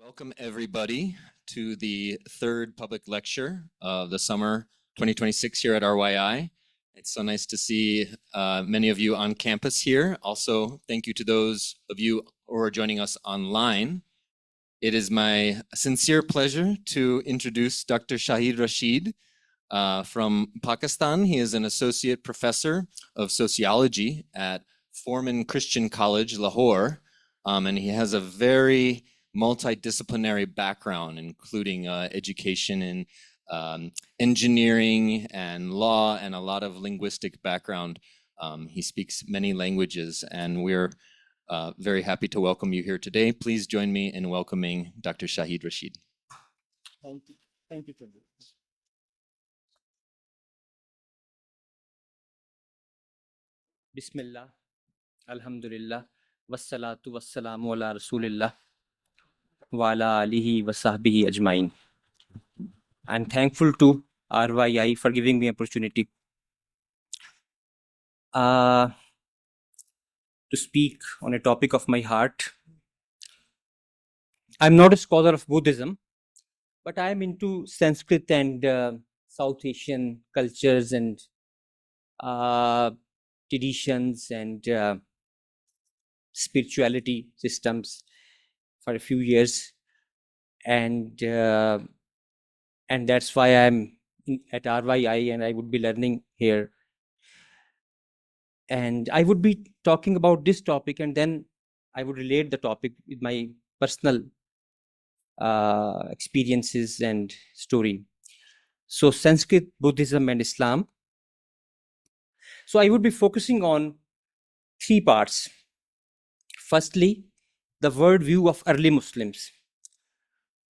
Welcome everybody to the third public lecture of the summer 2026 here at RYI. It's so nice to see many of you on campus here. Also, thank you to those of you who are joining us online. It is my sincere pleasure to introduce Dr. Shahid Rasheed from Pakistan. He is an associate professor of sociology at Foreman Christian College, Lahore, and he has a very multidisciplinary background, including education in engineering and law and a lot of linguistic background. He speaks many languages, and we're very happy to welcome you here today. Please join me in welcoming Dr. Shahid Rasheed. Thank you. Thank you, Chandra. Bismillah, Alhamdulillah, wassalatu wassalamu ala Rasulillah, wa ala alihi wa sahbihi ajmain. I'm thankful to RYI for giving me opportunity to speak on a topic of my heart. I'm not a scholar of Buddhism, but I am into Sanskrit and South Asian cultures and traditions and spirituality systems for a few years, and that's why I'm at RYI, and I would be learning here, and I would be talking about this topic, and then I would relate the topic with my personal experiences and story. So Sanskrit, Buddhism and Islam. So I would be focusing on three parts. Firstly, the worldview of early Muslims.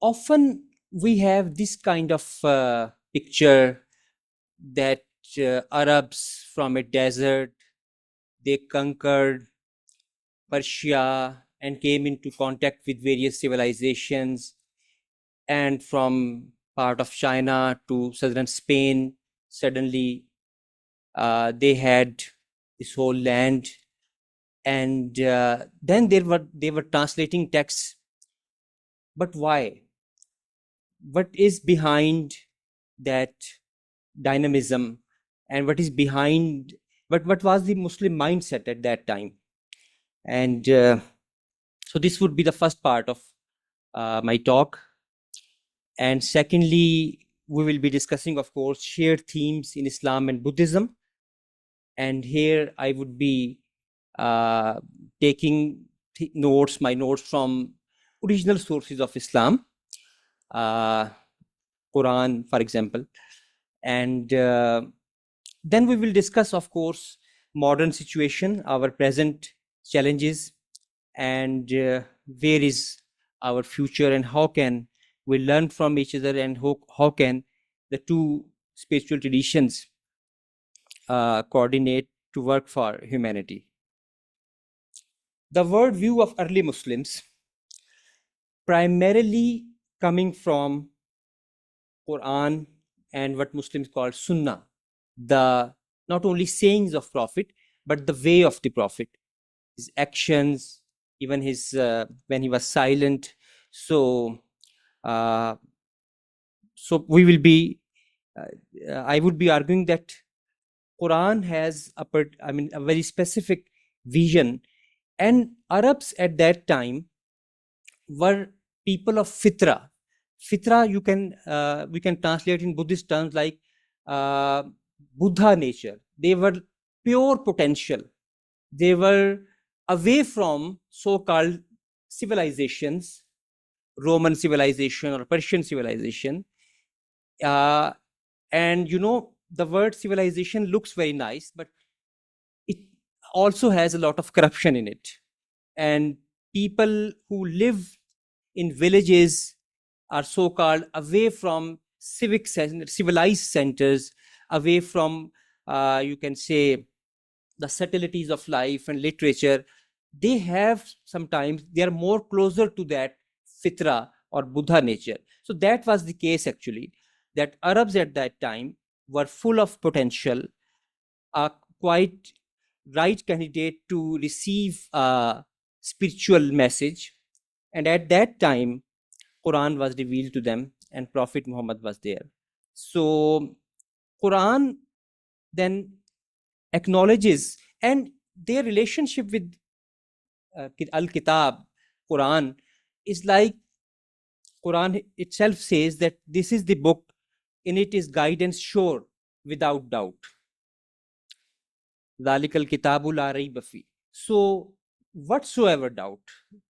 Often we have this kind of picture that Arabs from a desert, they conquered Persia and came into contact with various civilizations, and from part of China to southern Spain, suddenly they had this whole land, and then they were translating texts. But why? What is behind that dynamism, and what is behind what was the Muslim mindset at that time? And so this would be the first part of my talk. And secondly, we will be discussing, of course, shared themes in Islam and Buddhism. And here I would be taking my notes from original sources of Islam, Quran, for example. And then we will discuss, of course, modern situation, our present challenges, and where is our future, and how can we learn from each other, and how can the two spiritual traditions coordinate to work for humanity. The worldview of early Muslims, primarily coming from Quran and what Muslims call Sunnah, the not only sayings of Prophet, but the way of the Prophet, his actions, even his when he was silent. So we will be I would be arguing that Quran has a very specific vision, and Arabs at that time were people of fitra. Fitra, we can translate in Buddhist terms like Buddha nature. They were pure potential. They were away from so-called civilizations, Roman civilization or Persian civilization. And the word civilization looks very nice, but it also has a lot of corruption in it. And people who live in villages are so-called away from civilized centers, away from, you can say, the subtleties of life and literature. They are more closer to that fitra or Buddha nature. So that was the case, actually, that Arabs at that time were full of potential, a quite right candidate to receive a spiritual message. And at that time, Quran was revealed to them and Prophet Muhammad was there. So Quran then acknowledges, and their relationship with Al-Kitab, Quran, is like Quran itself says that this is the book, in it is guidance sure, without doubt. Dhalikal kitabu la rayba fi. So whatsoever doubt,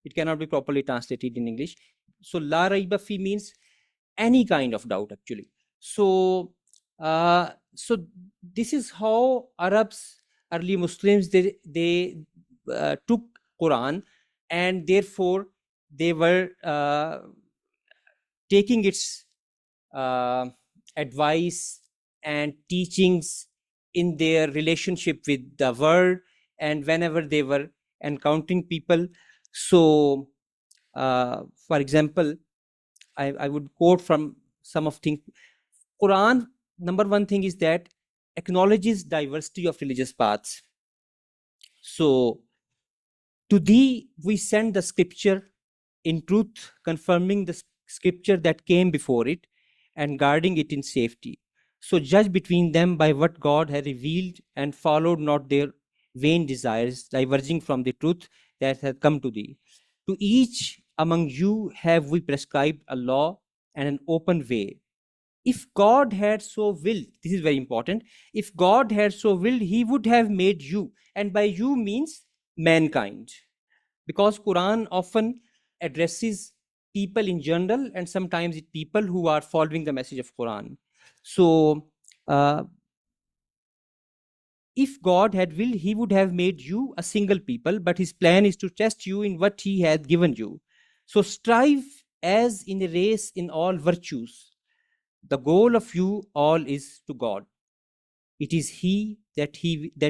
it cannot be properly translated in English. So la rayba fi means any kind of doubt actually. So so this is how Arabs, early Muslims, they took Quran, and therefore they were taking its advice and teachings in their relationship with the world, and whenever they were encountering people. So for example, I would quote from some of things. Quran, number one thing is that acknowledges diversity of religious paths. So to thee we send the scripture in truth, confirming the scripture that came before it and guarding it in safety. So judge between them by what God had revealed, and followed not their vain desires, diverging from the truth that had come to thee. To each among you have we prescribed a law and an open way. If God had so willed, this is very important, if God had so willed, he would have made you, and by you means mankind, because Quran often addresses people in general, and sometimes it people who are following the message of Quran. So if God had willed, he would have made you a single people, but his plan is to test you in what he hath given you. So strive as in a race in all virtues. The goal of you all is to God. It is he that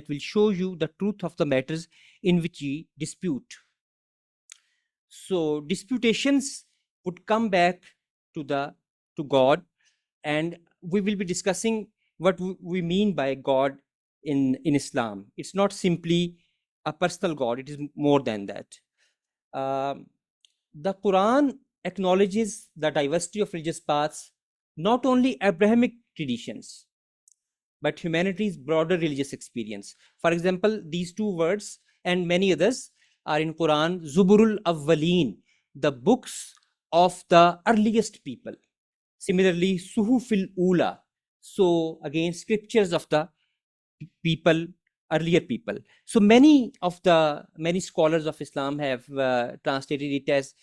will show you the truth of the matters in which ye dispute. So disputations would come back to God, and we will be discussing what we mean by God in Islam. It's not simply a personal God, it is more than that. The Quran acknowledges the diversity of religious paths, not only Abrahamic traditions, but humanity's broader religious experience. For example, these two words and many others are in Quran: Zuburul Awwaleen, the books of the earliest people. Similarly, Suhufil Ula, so again scriptures of the people, earlier people. So many scholars of Islam have translated it as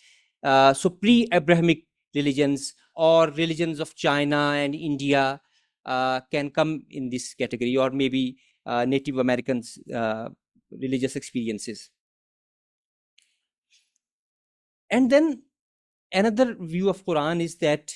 so pre-Abrahamic religions, or religions of China and India can come in this category, or maybe Native Americans' religious experiences. And then another view of Quran is that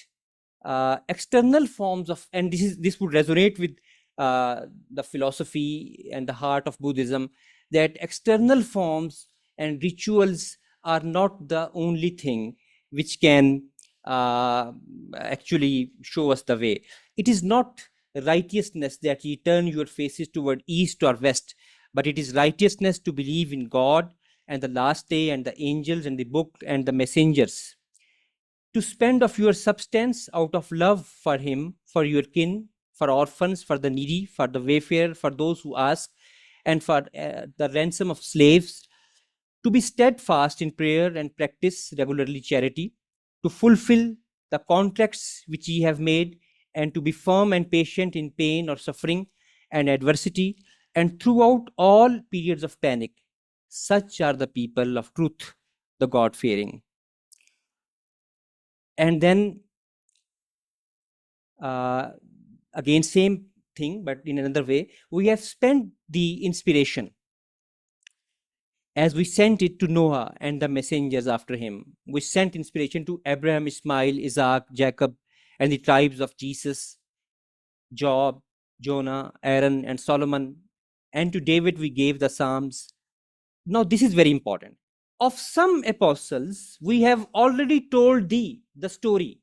external forms of, and this would resonate with the philosophy and the heart of Buddhism, that external forms and rituals are not the only thing which can actually show us the way. It is not righteousness that ye turn your faces toward east or west, but it is righteousness to believe in God and the last day and the angels and the book and the messengers, to spend of your substance out of love for him, for your kin, for orphans, for the needy, for the wayfarer, for those who ask, and for the ransom of slaves, to be steadfast in prayer and practice regularly charity, to fulfill the contracts which ye have made, and to be firm and patient in pain or suffering and adversity, and throughout all periods of panic. Such are the people of truth, the God-fearing. And then again, same thing, but in another way, we have spent the inspiration as we sent it to Noah and the messengers after him. We sent inspiration to Abraham, Ismail, Isaac, Jacob, and the tribes of Jesus, Job, Jonah, Aaron, and Solomon. And to David we gave the Psalms. Now this is very important. Of some apostles we have already told thee the story.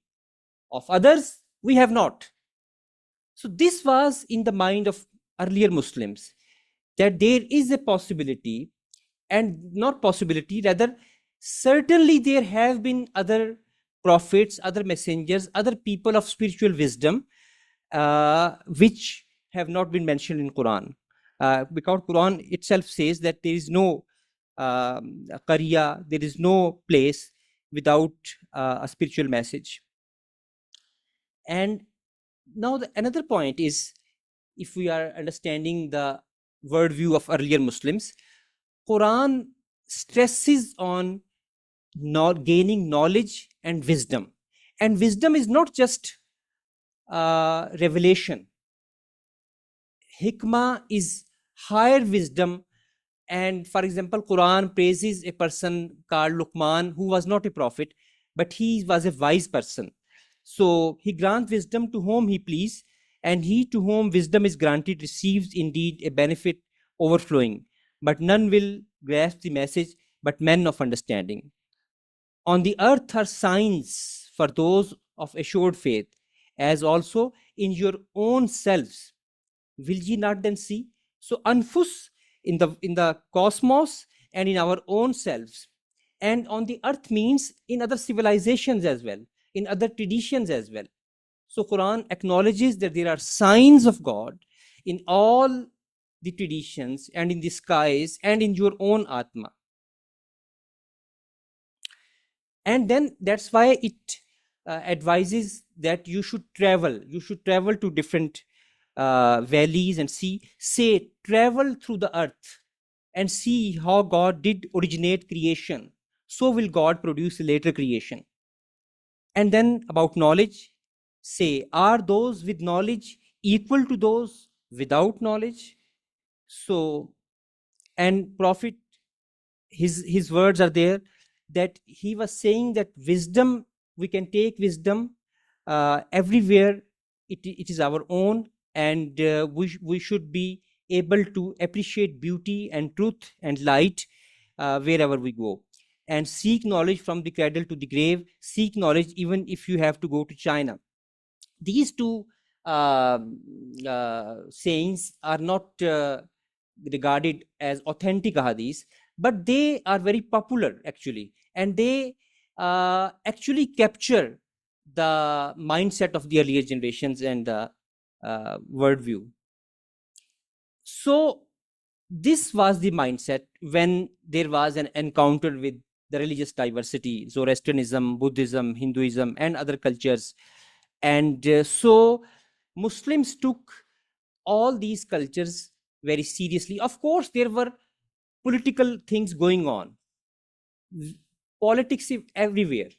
Of others we have not. So this was in the mind of earlier Muslims, that there is a possibility, and not possibility, rather certainly there have been other prophets, other messengers, other people of spiritual wisdom, which have not been mentioned in Quran. Because Quran itself says that there is no Qarya, there is no place without a spiritual message. And now another point is, if we are understanding the worldview of earlier Muslims, Quran stresses on gaining knowledge and wisdom. And wisdom is not just revelation. Hikmah is higher wisdom. And for example, Quran praises a person called Luqman, who was not a prophet, but he was a wise person. So he grants wisdom to whom he please, and he to whom wisdom is granted receives indeed a benefit overflowing. But none will grasp the message, but men of understanding. On the earth are signs for those of assured faith, as also in your own selves. Will ye not then see? So anfus in the cosmos and in our own selves. And on the earth means in other civilizations as well, in other traditions as well. So Quran acknowledges that there are signs of God in all the traditions and in the skies and in your own Atma. And then that's why it advises that you should travel to different valleys and say travel through the earth and see how God did originate creation. So will God produce later creation. And then about knowledge, say, are those with knowledge equal to those without knowledge? So, and Prophet, his words are there, that he was saying that wisdom, we can take wisdom everywhere it is our own, and we should be able to appreciate beauty and truth and light wherever we go, and seek knowledge from the cradle to the grave. Seek knowledge even if you have to go to China. These two sayings are not regarded as authentic hadith, but they are very popular actually, and they actually capture the mindset of the earlier generations and the worldview. So this was the mindset when there was an encounter with the religious diversity, Zoroastrianism, Buddhism, Hinduism, and other cultures. And so Muslims took all these cultures very seriously. Of course, there were political things going on, politics everywhere.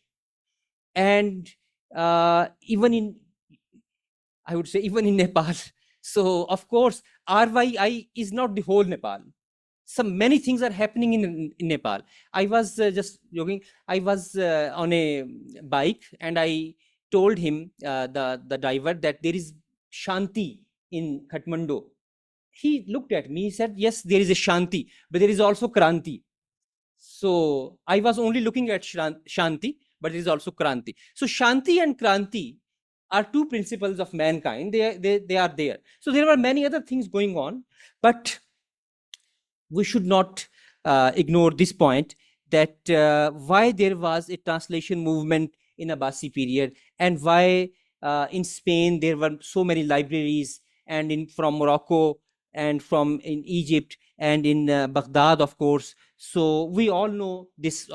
And even in, I would say, even in Nepal. So, of course, RYI is not the whole Nepal. Some many things are happening in Nepal. I was just joking. I was on a bike and I told him, the driver, that there is Shanti in Kathmandu. He looked at me, he said, yes, there is a Shanti, but there is also Kranti. So I was only looking at Shanti, but there is also Kranti. So Shanti and Kranti are two principles of mankind. They are there. So there were many other things going on, but we should not ignore this point, that why there was a translation movement in Abbasi period, and why in Spain there were so many libraries, and from Morocco and from in Egypt and in Baghdad, of course. So we all know this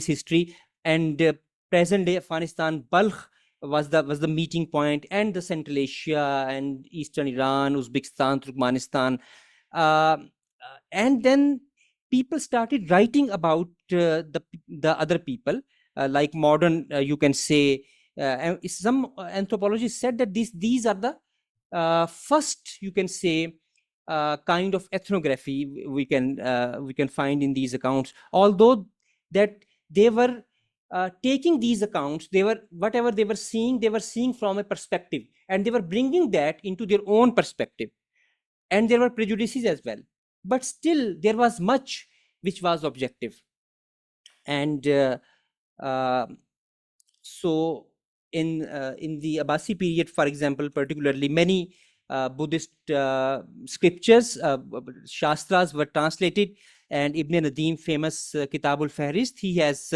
history. And present day Afghanistan, Balkh was the meeting point, and the Central Asia and Eastern Iran, Uzbekistan, Turkmenistan. And then people started writing about the other people, like modern, you can say, some anthropologists said that these are the first, you can say, kind of ethnography we can find in these accounts. Although that they were taking these accounts, whatever they were seeing from a perspective, and they were bringing that into their own perspective, and there were prejudices as well, but still there was much which was objective. And so in the Abbasi period, for example, particularly, many Buddhist scriptures, Shastras, were translated. And Ibn Nadim, famous Kitabul Fahrist, he has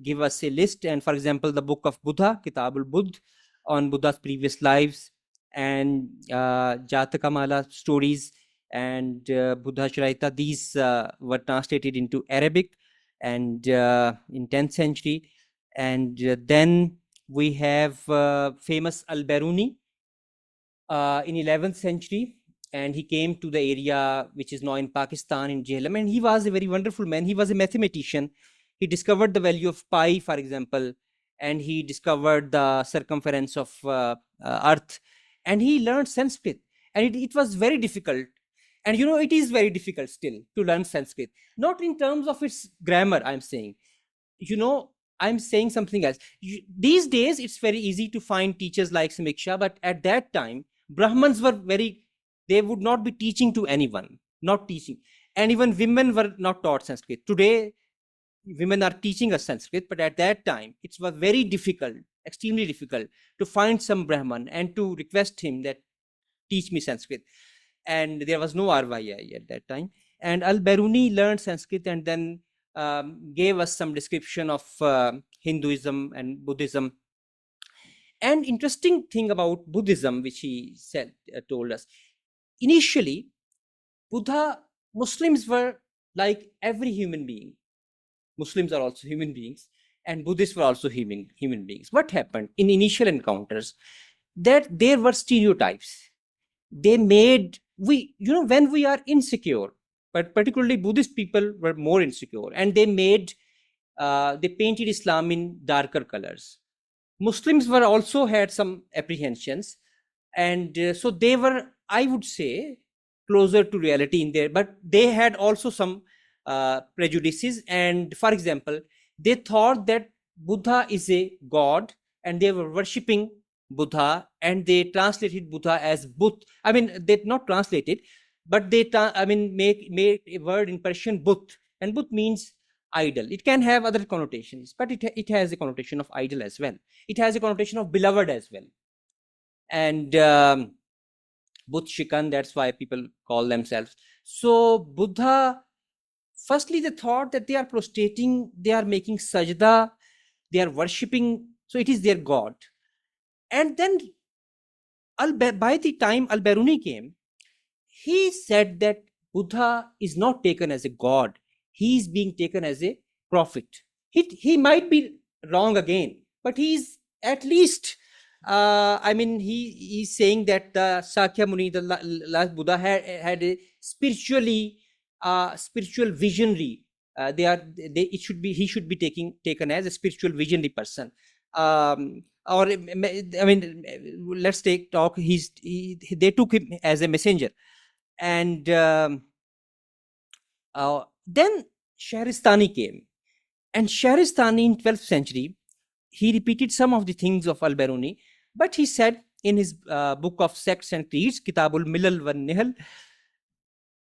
give us a list. And for example, the book of Buddha, Kitab al-Buddh, on Buddha's previous lives, and Jatakamala stories, and Buddha Shraita, these were translated into Arabic and in 10th century. And then we have famous Al-Biruni in 11th century, and he came to the area which is now in Pakistan, in Jhelum, and he was a very wonderful man. He was a mathematician. He discovered the value of pi, for example, and he discovered the circumference of earth, and he learned Sanskrit, and it was very difficult. And it is very difficult still to learn Sanskrit, not in terms of its grammar, I'm saying. I'm saying something else. These days, it's very easy to find teachers like Samiksha, but at that time, Brahmins were they would not be teaching to anyone, not teaching. And even women were not taught Sanskrit. Today, women are teaching us Sanskrit, but at that time, it was very difficult, extremely difficult to find some Brahman and to request him that teach me Sanskrit. And there was no RYI at that time. And Al-Biruni learned Sanskrit and then gave us some description of Hinduism and Buddhism. And interesting thing about Buddhism, which he told us, initially, Muslims were like every human being. Muslims are also human beings, and Buddhists were also human beings. What happened in initial encounters? That there were stereotypes. They made, when we are insecure, but particularly Buddhist people were more insecure, and they painted Islam in darker colors. Muslims were also had some apprehensions, and so they were, I would say, closer to reality in there, but they had also some prejudices. And for example, they thought that Buddha is a god, and they were worshipping Buddha, and they translated Buddha as Buddh. I mean, they not translated, but they make a word in Persian, Buddh, and Buddh means idol. It can have other connotations, but it has a connotation of idol as well. It has a connotation of beloved as well. And Buddh Shikan, that's why people call themselves. So Buddha, firstly, they thought that they are prostrating, they are making sajda, they are worshipping, so it is their god. And then by the time Al-Biruni came, he said that Buddha is not taken as a god, he is being taken as a prophet. He might be wrong again, but he's at least, he's saying that the Sakya Muni, the last Buddha, had a spiritual visionary. He should be taken as a spiritual visionary person. Let's talk. They took him as a messenger, and then Shahristani came, and Shahristani in 12th century, he repeated some of the things of Al-Biruni, but he said in his book of Sects and Creeds, Kitabul Milal wa Nihal,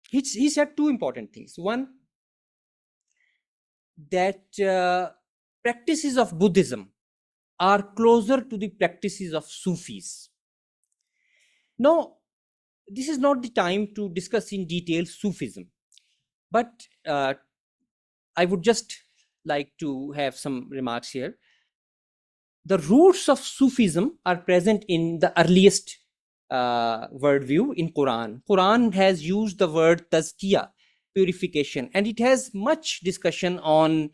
he said two important things. One, that practices of Buddhism are closer to the practices of Sufis. Now, this is not the time to discuss in detail Sufism, but I would just like to have some remarks here. The roots of Sufism are present in the earliest worldview in Quran. Quran has used the word tazkiyah, purification, and it has much discussion on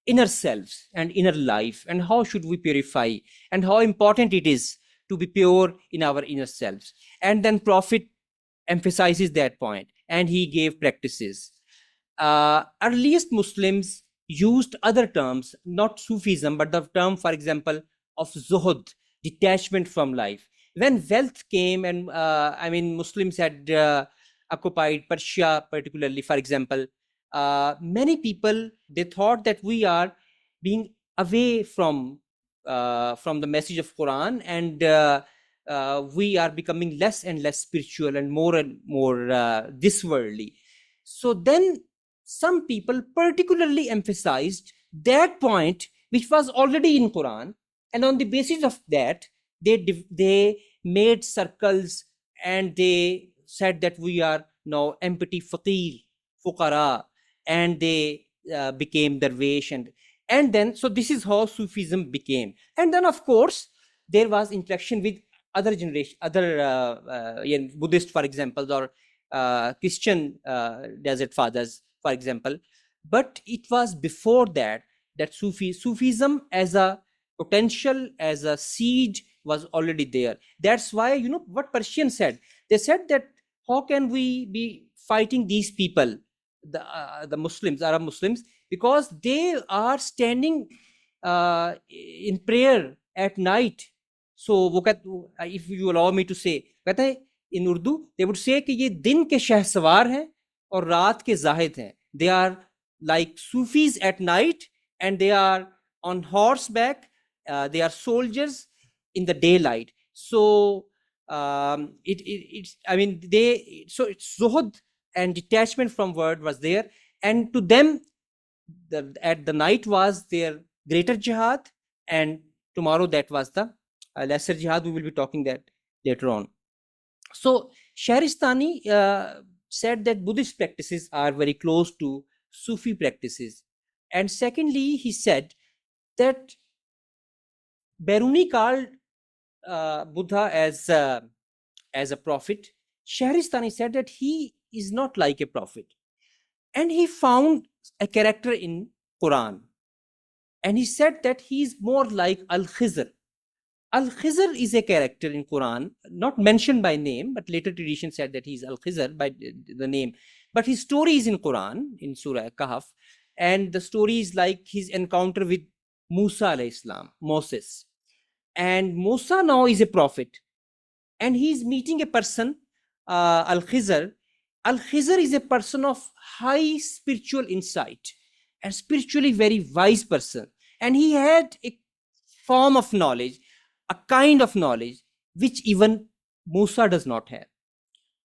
inner selves and inner life, and how should we purify, and how important it is to be pure in our inner selves. And then Prophet emphasizes that point, and he gave practices. Earliest Muslims used other terms, not Sufism, but the term, for example, of zuhud, detachment from life. When wealth came, and Muslims had occupied Persia, particularly, for example, many people, they thought that we are being away from the message of Quran, and we are becoming less and less spiritual and more this worldly. So then some people particularly emphasized that point, which was already in Quran, and on the basis of that, they made circles, and they said that we are now empty faqir, fuqara, and they became darwish. And And then, so this is how Sufism became. And then, of course, there was interaction with other generation, other Buddhist, for example, or Christian desert fathers, for example. But it was before that Sufism as a potential, as a seed, was already there. That's why, you know, what Persians said. They said that how can we be fighting these people, the Muslims, Arab Muslims, because they are standing in prayer at night. So वो कहते, if you allow me to say, कहते हैं in Urdu, they would say कि ये दिन के शहसवार हैं और रात के जाहिद हैं. They are like Sufis at night, and they are on horseback. They are soldiers in the daylight. So it's, I mean, so it's zuhud and detachment from word was there, and to them at the night was their greater jihad, and tomorrow that was the lesser jihad. We will be talking that later on. So Shahristani said that Buddhist practices are very close to Sufi practices. And secondly, he said that Biruni called Buddha as a prophet. Shahristani said that he is not like a prophet. And he found a character in Quran. And he said that he is more like Al-Khizr. Al-Khizr is a character in Quran, not mentioned by name, but later tradition said that he is Al-Khizr by the name. But his story is in Quran, in Surah Kahf. And the story is like his encounter with Musa alayhi salam, Moses. And Musa now is a prophet. And he is meeting a person, Al-Khizr. Al-Khizr is a person of high spiritual insight and spiritually very wise person. And he had a form of knowledge, a kind of knowledge which even Musa does not have.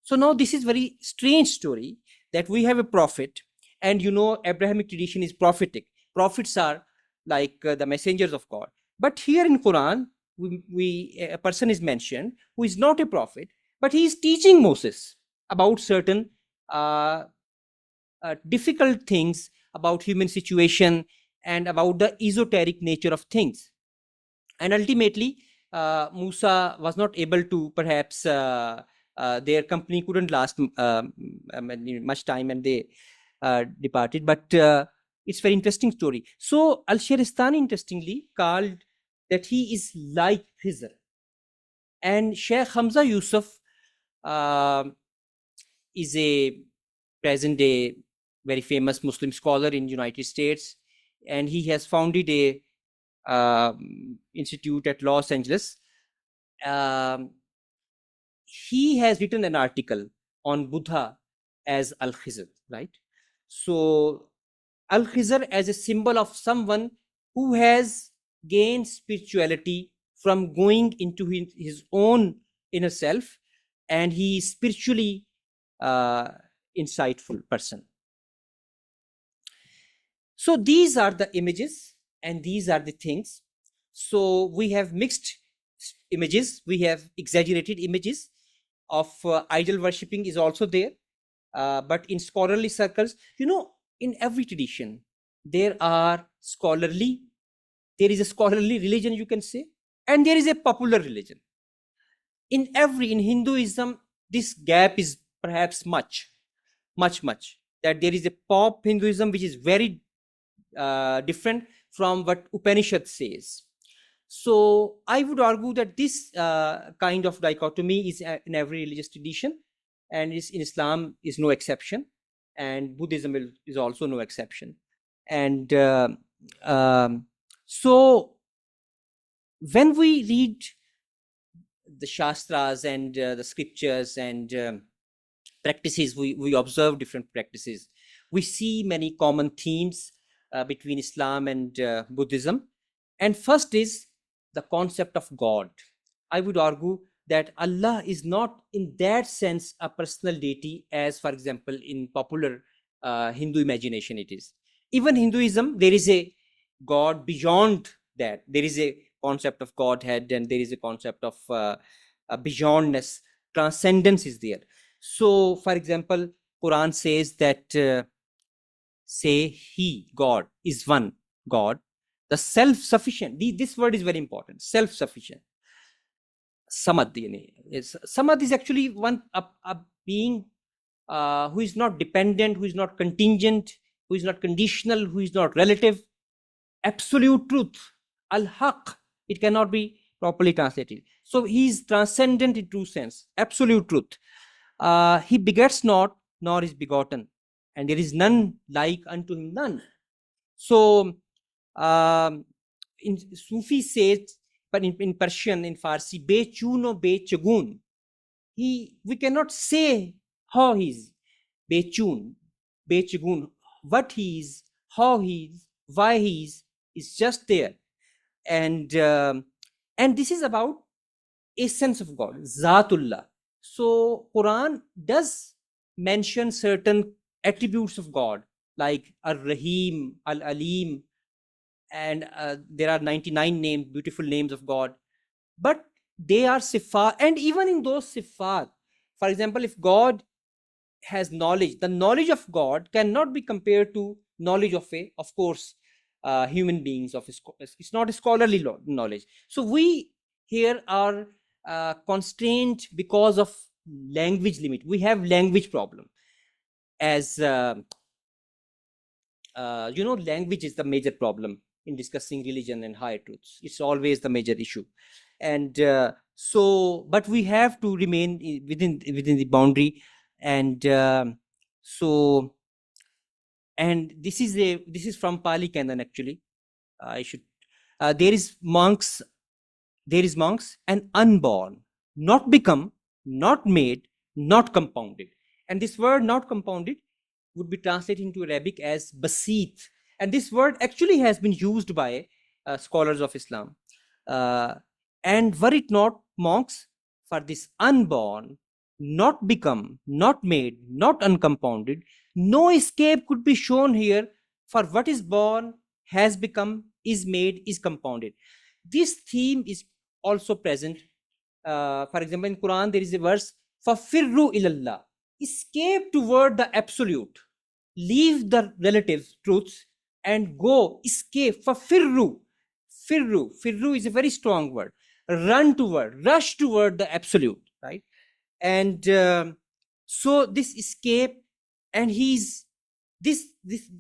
So now this is very strange story that we have a prophet, and you know Abrahamic tradition is prophetic. Prophets are like the messengers of God. But here in Quran, a person is mentioned who is not a prophet, but he is teaching Moses about certain difficult things about human situation and about the esoteric nature of things. And ultimately, Musa was not able to, perhaps their company couldn't last much time, and they departed. But it's very interesting story. So Al-Shahristani interestingly called that he is like Khizr. And Sheikh Hamza Yusuf is a present day very famous Muslim scholar in United States, and he has founded a institute at Los Angeles. He has written an article on Buddha as Al-Khizr, right? So Al-Khizr as a symbol of someone who has gained spirituality from going into his own inner self, and he is spiritually insightful person. So these are the images and these are the things. So we have mixed images, we have exaggerated images of idol worshipping is also there. But in scholarly circles, you know, in every tradition, there is a scholarly religion, you can say, and there is a popular religion. In Hinduism, this gap is perhaps much, that there is a pop Hinduism which is very different from what Upanishad says. So I would argue that this kind of dichotomy is in every religious tradition, and in Islam is no exception, and Buddhism is also no exception. And so when we read the Shastras and the scriptures and practices, we observe different practices. We see many common themes between Islam and Buddhism. And first is the concept of God. I would argue that Allah is not in that sense a personal deity as, for example, in popular Hindu imagination it is. Even Hinduism, there is a God beyond that. There is a concept of Godhead, and there is a concept of beyondness. Transcendence is there. So, for example, Quran says that say He, God, is one God, the self-sufficient. This word is very important. Self-sufficient. Samad. Samad is actually a being who is not dependent, who is not contingent, who is not conditional, who is not relative. Absolute truth. Al-Haq. It cannot be properly translated. So he is transcendent in true sense. Absolute truth. He begets not, nor is begotten, and there is none like unto him, none. So in Sufi says, but in Persian, in Farsi, bechuno bechagun. We cannot say how he is. Bechun, bechagun, what he is, how he is, why he is just there. And this is about essence of God, Zatullah. So Quran does mention certain attributes of God, like Ar-Rahim, Al-Alim, and there are 99 names, beautiful names of God. But they are sifat, and even in those sifat, for example, if God has knowledge, the knowledge of God cannot be compared to knowledge of human beings. It's not a scholarly knowledge. So we here are constrained because of language limit. We have language problem. As language is the major problem in discussing religion and higher truths. It's always the major issue. And but we have to remain within the boundary. And and this is from Pali Canon, actually. There is monks and unborn, not become, not made, not compounded. And this word not compounded would be translated into Arabic as basit. And this word actually has been used by scholars of Islam. And were it not, monks, for this unborn, not become, not made, not uncompounded, no escape could be shown here, for what is born, has become, is made, is compounded. This theme is also present. For example, in Quran, there is a verse, فَفِرُّوا إِلَى اللَّهِ. Escape toward the absolute. Leave the relative truths and go, escape. فَفِرُّوا. Firru is a very strong word. Rush toward the absolute, right? And so this escape, and this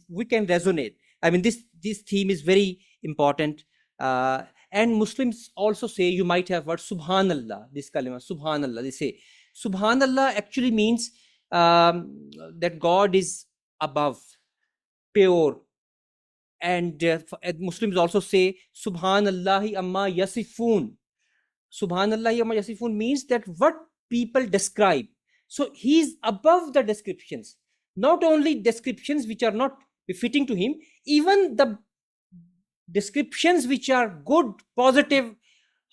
we can resonate. I mean, this theme is very important. And Muslims also say, you might have heard Subhanallah, this kalima, Subhanallah. They say Subhanallah actually means that God is above, pure. And Muslims also say Subhanallahi amma yasifun. Subhanallahi amma yasifun means that what people describe. So he is above the descriptions. Not only descriptions which are not befitting to him, even the descriptions which are good, positive,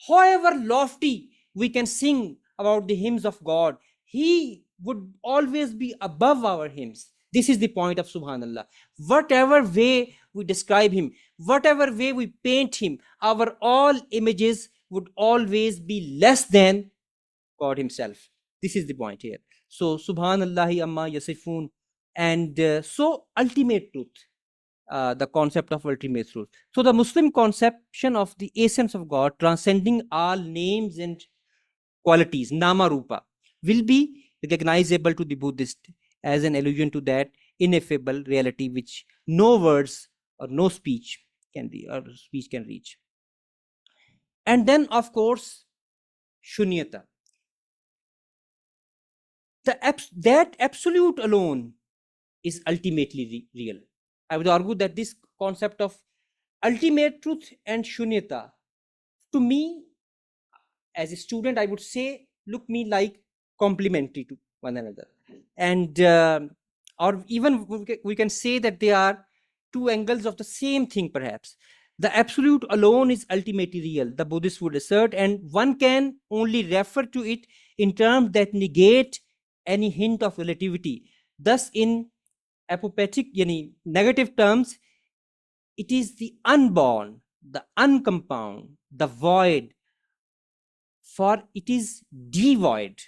however lofty we can sing about the hymns of God, he would always be above our hymns. This is the point of Subhanallah. Whatever way we describe him, whatever way we paint him, our all images would always be less than God himself. This is the point here. So Subhanallahi amma yasifun. And so ultimate truth, the concept of ultimate truth. So the Muslim conception of the essence of God, transcending all names and qualities, nama rupa, will be recognizable to the Buddhist as an allusion to that ineffable reality which no words or no speech can reach. And then, of course, shunyata. That absolute alone is ultimately real. I would argue that this concept of ultimate truth and shunyata, to me, as a student, I would say, look me like complementary to one another. And or even we can say that they are two angles of the same thing, perhaps. The absolute alone is ultimately real, the Buddhists would assert, and one can only refer to it in terms that negate any hint of relativity. Thus, in apopatic, negative terms, it is the unborn, the uncompound, the void, for it is devoid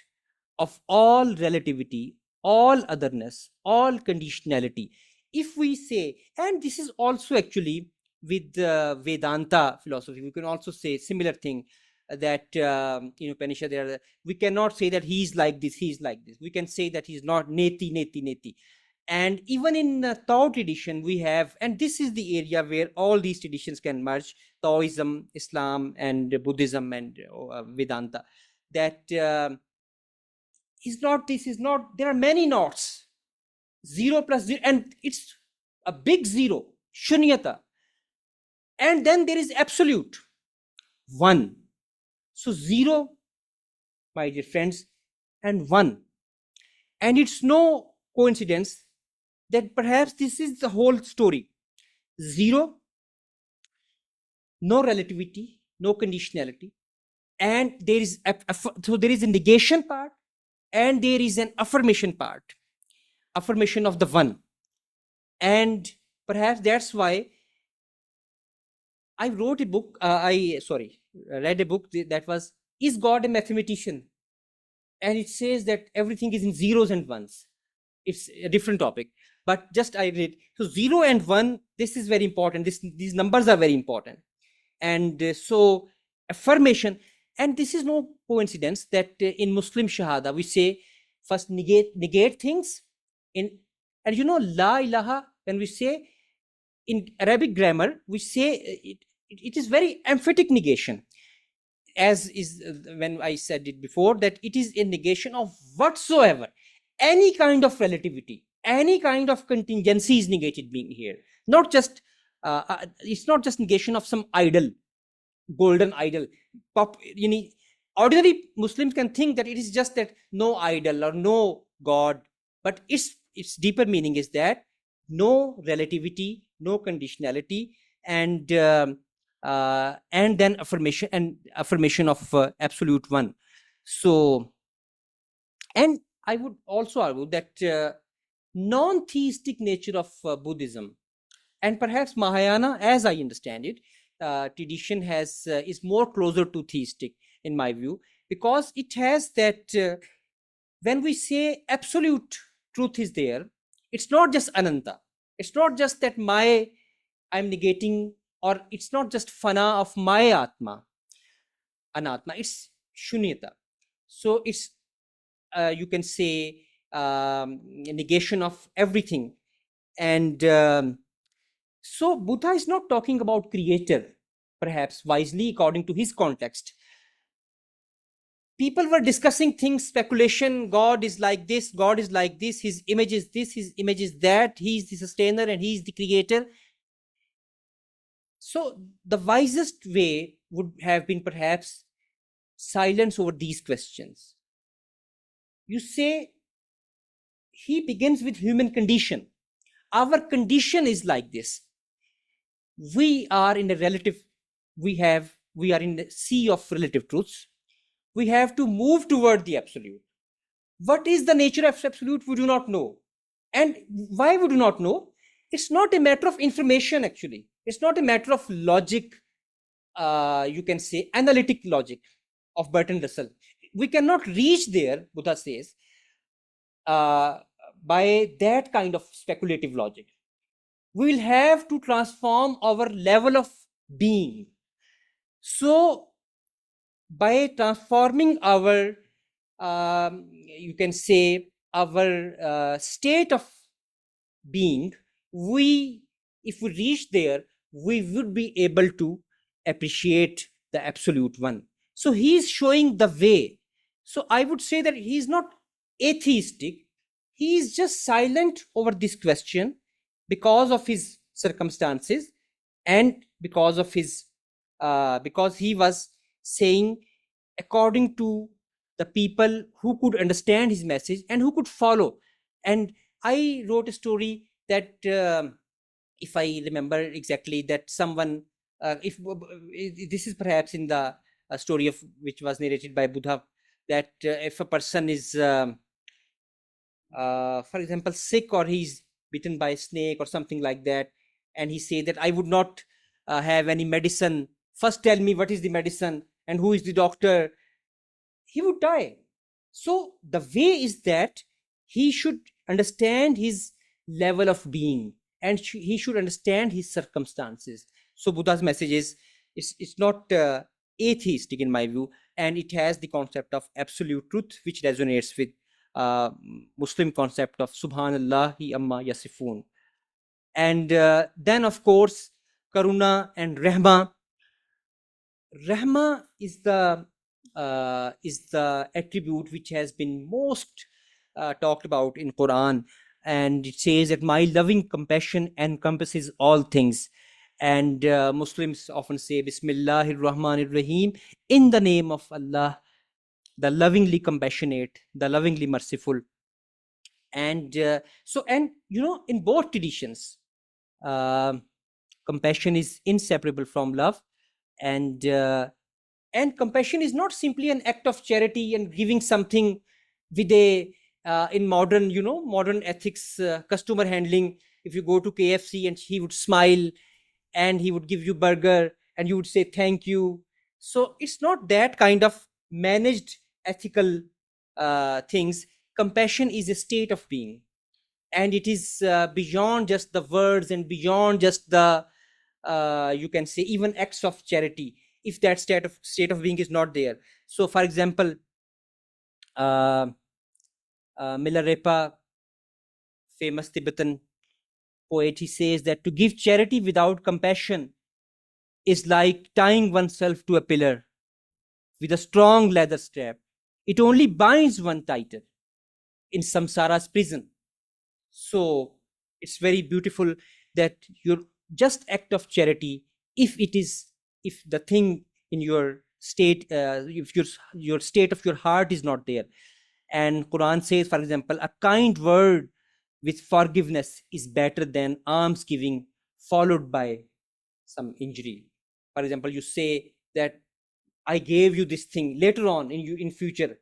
of all relativity, all otherness, all conditionality. If we say, and this is also actually with Vedanta philosophy. We can also say similar thing that in Upanishad, we cannot say that he is like this, he is like this. We can say that he is not neti, neti, neti. And even in Tao tradition, we have, and this is the area where all these traditions can merge, Taoism, Islam, and Buddhism, and Vedanta, that is not, this is not, there are many knots, 0 plus 0, and it's a big zero, shunyata. And then there is absolute, 1. So 0, my dear friends, and 1. And it's no coincidence that perhaps this is the whole story. 0, no relativity, no conditionality, and there is so there is a negation part, and there is an affirmation part, affirmation of the 1. And perhaps that's why I wrote a book, read a book that was, Is God a Mathematician? And it says that everything is in zeros and ones. It's a different topic, but just I read. So 0 and 1, this is very important. These numbers are very important. And so affirmation, and this is no coincidence that in Muslim Shahada, we say first negate things. And La ilaha, when we say in Arabic grammar, we say it is very emphatic negation, as is when I said it before, that it is a negation of whatsoever, any kind of relativity, any kind of contingency is negated being here. Not just it's not just negation of some idol, golden idol. Ordinary Muslims can think that it is just that no idol or no God, but its deeper meaning is that no relativity, no conditionality, and then affirmation of absolute 1. So, and I would also argue that non-theistic nature of Buddhism, and perhaps Mahayana, as I understand it, tradition is more closer to theistic in my view, because it has that when we say absolute truth is there, it's not just ananta, it's not just that I'm negating, or it's not just fana of my atma, anatma, it's shunyata. So it's you can say negation of everything. And so Buddha is not talking about creator, perhaps wisely according to his context. People were discussing things, speculation, God is like this, God is like this, his image is this, his image is that, he's the sustainer and he's the creator. So the wisest way would have been perhaps silence over these questions. You say he begins with human condition. Our condition is like this. We are in a relative, we are in the sea of relative truths. We have to move toward the absolute. What is the nature of absolute? We do not know. And why we do not know? It's not a matter of information, actually. It's not a matter of logic, you can say analytic logic of Bertrand Russell. We cannot reach there, Buddha says, by that kind of speculative logic. We will have to transform our level of being. So by transforming our, you can say, our state of being, if we reach there, we would be able to appreciate the absolute 1. So he is showing the way. So I would say that he is not atheistic. He is just silent over this question because of his circumstances, and because of his because he was saying according to the people who could understand his message and who could follow. And I wrote a story that if I remember exactly, that someone, if this is perhaps in the story of which was narrated by Buddha, that if a person is for example sick, or he's bitten by a snake or something like that, and he say that I would not have any medicine, first tell me what is the medicine and who is the doctor, he would die. So the way is that he should understand his level of being, and he should understand his circumstances. So Buddha's message is, it's not atheistic in my view, and it has the concept of absolute truth, which resonates with Muslim concept of Subhanallahi amma yasifun. And then, of course, Karuna and Rahma. Rahma is the attribute which has been most talked about in Quran, and it says that my loving compassion encompasses all things. And Muslims often say Bismillahir Rahmanir Rahim, in the name of Allah, the lovingly compassionate, the lovingly merciful. And and in both traditions, uh, compassion is inseparable from love, and compassion is not simply an act of charity and giving something with a in modern modern ethics, customer handling. If you go to KFC and he would smile and he would give you burger and you would say thank you. So it's not that kind of managed ethical things. Compassion is a state of being, and it is beyond just the words and beyond just the you can say even acts of charity, if that state of being is not there. So for example, uh, Milarepa, famous Tibetan poet, he says that to give charity without compassion is like tying oneself to a pillar with a strong leather strap. It only binds one tighter in samsara's prison. So it's very beautiful that your just act of charity, if the thing in your state, if your state of your heart is not there. And Quran says, for example, a kind word with forgiveness is better than alms giving followed by some injury. For example, you say that I gave you this thing, later on in future,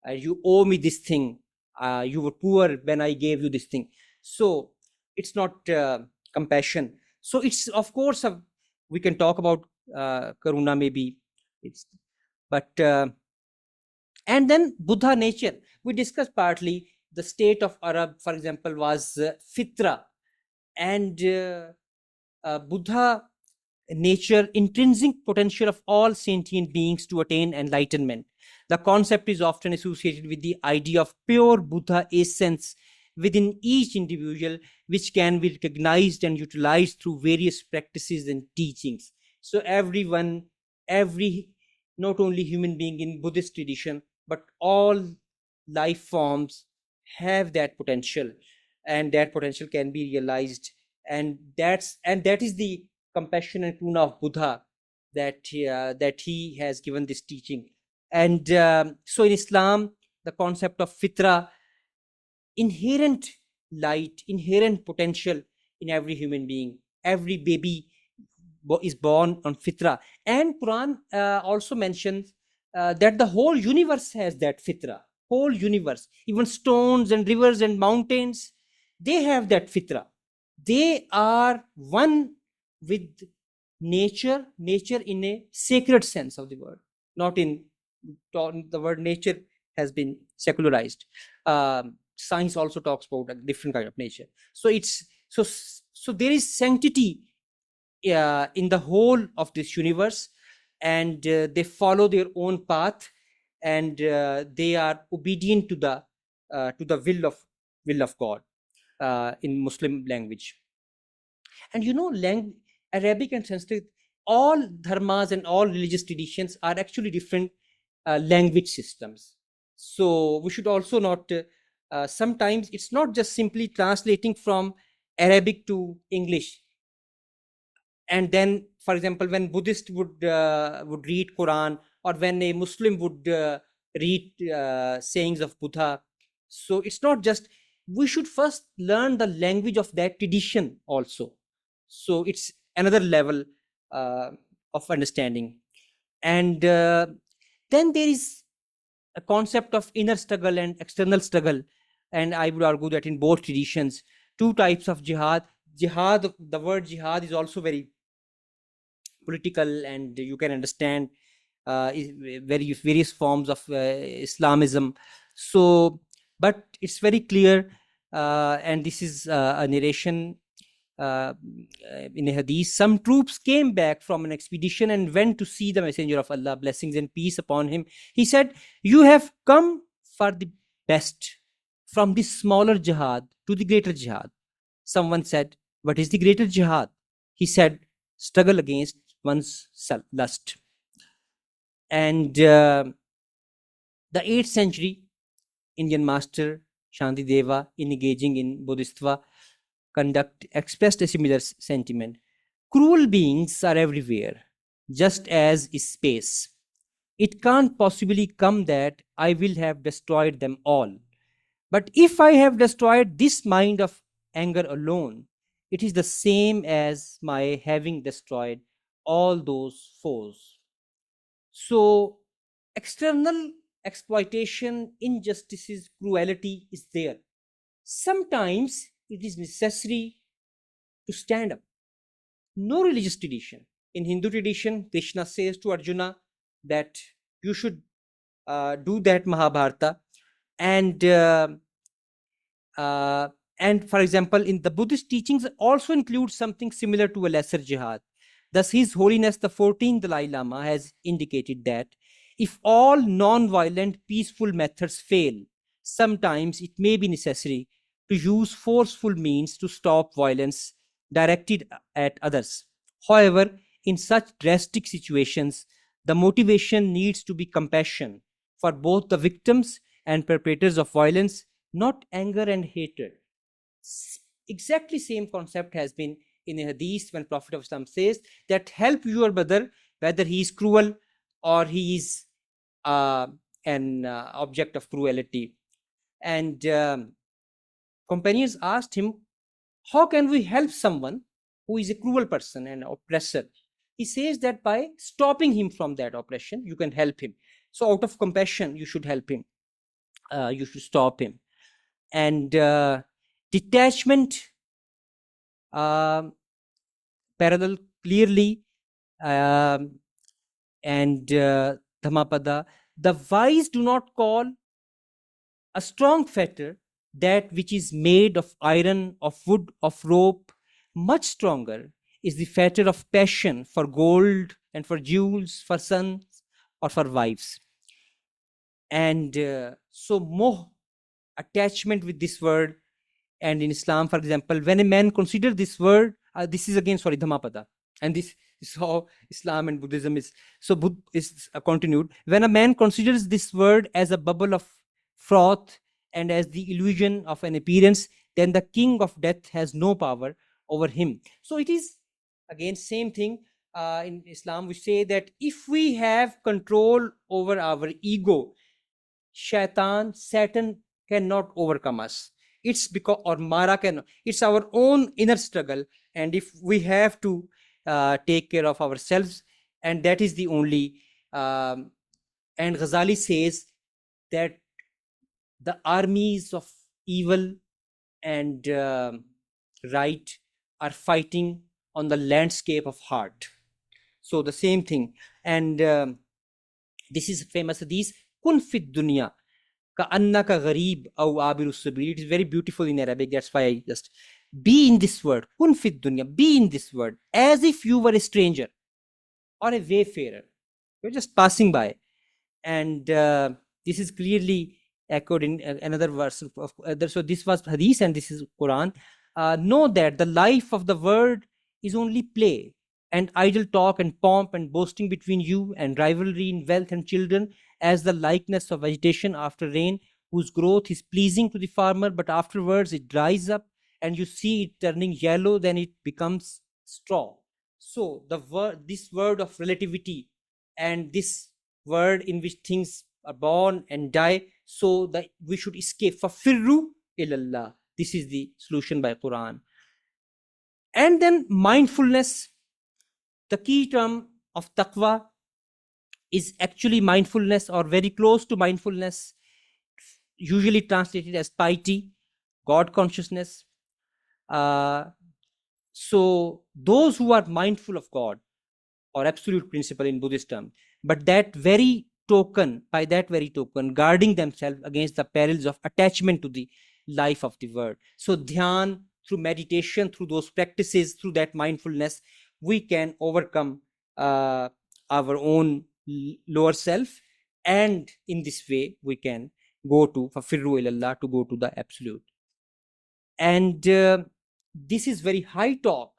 you owe me this thing, you were poor when I gave you this thing. So it's not compassion. So it's, of course, we can talk about karuna maybe, it's but and then Buddha nature, we discussed partly. The state of Arab, for example, was fitra, and Buddha nature, intrinsic potential of all sentient beings to attain enlightenment. The concept is often associated with the idea of pure Buddha essence within each individual, which can be recognized and utilized through various practices and teachings. So everyone, every, not only human being in Buddhist tradition, but all life forms have that potential, and that potential can be realized. And that is the compassion and karuna of Buddha, that he has given this teaching. And so in Islam, the concept of fitra, inherent light, inherent potential in every human being. Every baby is born on fitra. And Quran also mentions that the whole universe has that fitra. Whole universe, even stones and rivers and mountains, they have that fitra. They are one with nature, nature in a sacred sense of the word, not in the word nature has been secularized. Science also talks about a different kind of nature. So it's so there is sanctity in the whole of this universe, and they follow their own path, and they are obedient to the will of God in Muslim language. And Arabic and Sanskrit, all dharmas and all religious traditions are actually different language systems. So we should also not sometimes it's not just simply translating from Arabic to English. And then, for example, when Buddhist would read Quran, or when a Muslim would read sayings of Buddha, so it's not just, we should first learn the language of that tradition also. So it's another level uh, of understanding. And then there is a concept of inner struggle and external struggle. And I would argue that in both traditions, two types of jihad, the word jihad is also very political, and you can understand various forms of Islamism. So but it's very clear, and this is a narration in a hadith, some troops came back from an expedition and went to see the Messenger of Allah, blessings and peace upon him. He said, "You have come for the best, from this smaller jihad to the greater jihad." Someone said, "What is the greater jihad?" He said, "Struggle against one's lust." And the 8th century Indian master Shantideva, in engaging in Bodhisattva conduct, expressed a similar sentiment. Cruel beings are everywhere, just as is space. It can't possibly come that I will have destroyed them all. But if I have destroyed this mind of anger alone, it is the same as my having destroyed all those foes. So, external exploitation, injustices, cruelty is there. Sometimes it is necessary to stand up. No religious tradition. In Hindu tradition, Krishna says to Arjuna that you should do that Mahabharata. And for example, in the Buddhist teachings also include something similar to a lesser jihad. Thus, His Holiness the 14th Dalai Lama has indicated that if all non-violent, peaceful methods fail, sometimes it may be necessary to use forceful means to stop violence directed at others. However, in such drastic situations, the motivation needs to be compassion for both the victims and perpetrators of violence, not anger and hatred. Exactly same concept has been in a hadith when Prophet of Islam says that help your brother, whether he is cruel or he is an object of cruelty. And companions asked him, how can we help someone who is a cruel person and oppressor? He says that by stopping him from that oppression, you can help him. So out of compassion, you should help him. You should stop him. And detachment, parallel clearly, and Dhammapada, the wise do not call a strong fetter that which is made of iron, of wood, of rope. Much stronger is the fetter of passion for gold and for jewels, for sons or for wives. And so moh, attachment with this word. And in Islam, for example, when a man considers this word, this is again, sorry, Dhammapada. And this is how Islam and Buddhism is. So Buddha is continued. When a man considers this word as a bubble of froth and as the illusion of an appearance, then the king of death has no power over him. So it is again same thing in Islam. We say that if we have control over our ego, Shaitan, Satan cannot overcome us. It's because, or Mara can, it's our own inner struggle. And if we have to take care of ourselves, and that is the only, and Ghazali says that the armies of evil and right are fighting on the landscape of heart. So the same thing. And this is famous hadith, kun fit dunya ka anna ka gharib aw abiru sabil. It is very beautiful in Arabic. That's why I just be in this word, kun fit dunya, be in this word as if you were a stranger or a wayfarer. You're just passing by. And this is clearly echoed in another verse of so this was hadith and this is Quran. Know that the life of the world is only play and idle talk and pomp and boasting between you and rivalry in wealth and children, as the likeness of vegetation after rain, whose growth is pleasing to the farmer, but afterwards it dries up and you see it turning yellow, then it becomes straw. So this word of relativity and this word in which things are born and die, so that we should escape. Fafirru ilallah. This is the solution by Quran. And then mindfulness. The key term of taqwa is actually mindfulness, or very close to mindfulness, usually translated as piety, God consciousness. So those who are mindful of God, or absolute principle in Buddhist term, but by that very token, guarding themselves against the perils of attachment to the life of the world. So dhyan through meditation, through those practices, through that mindfulness, we can overcome our own lower self, and in this way we can go to fafirru ilallah, to go to the absolute. And this is very high talk,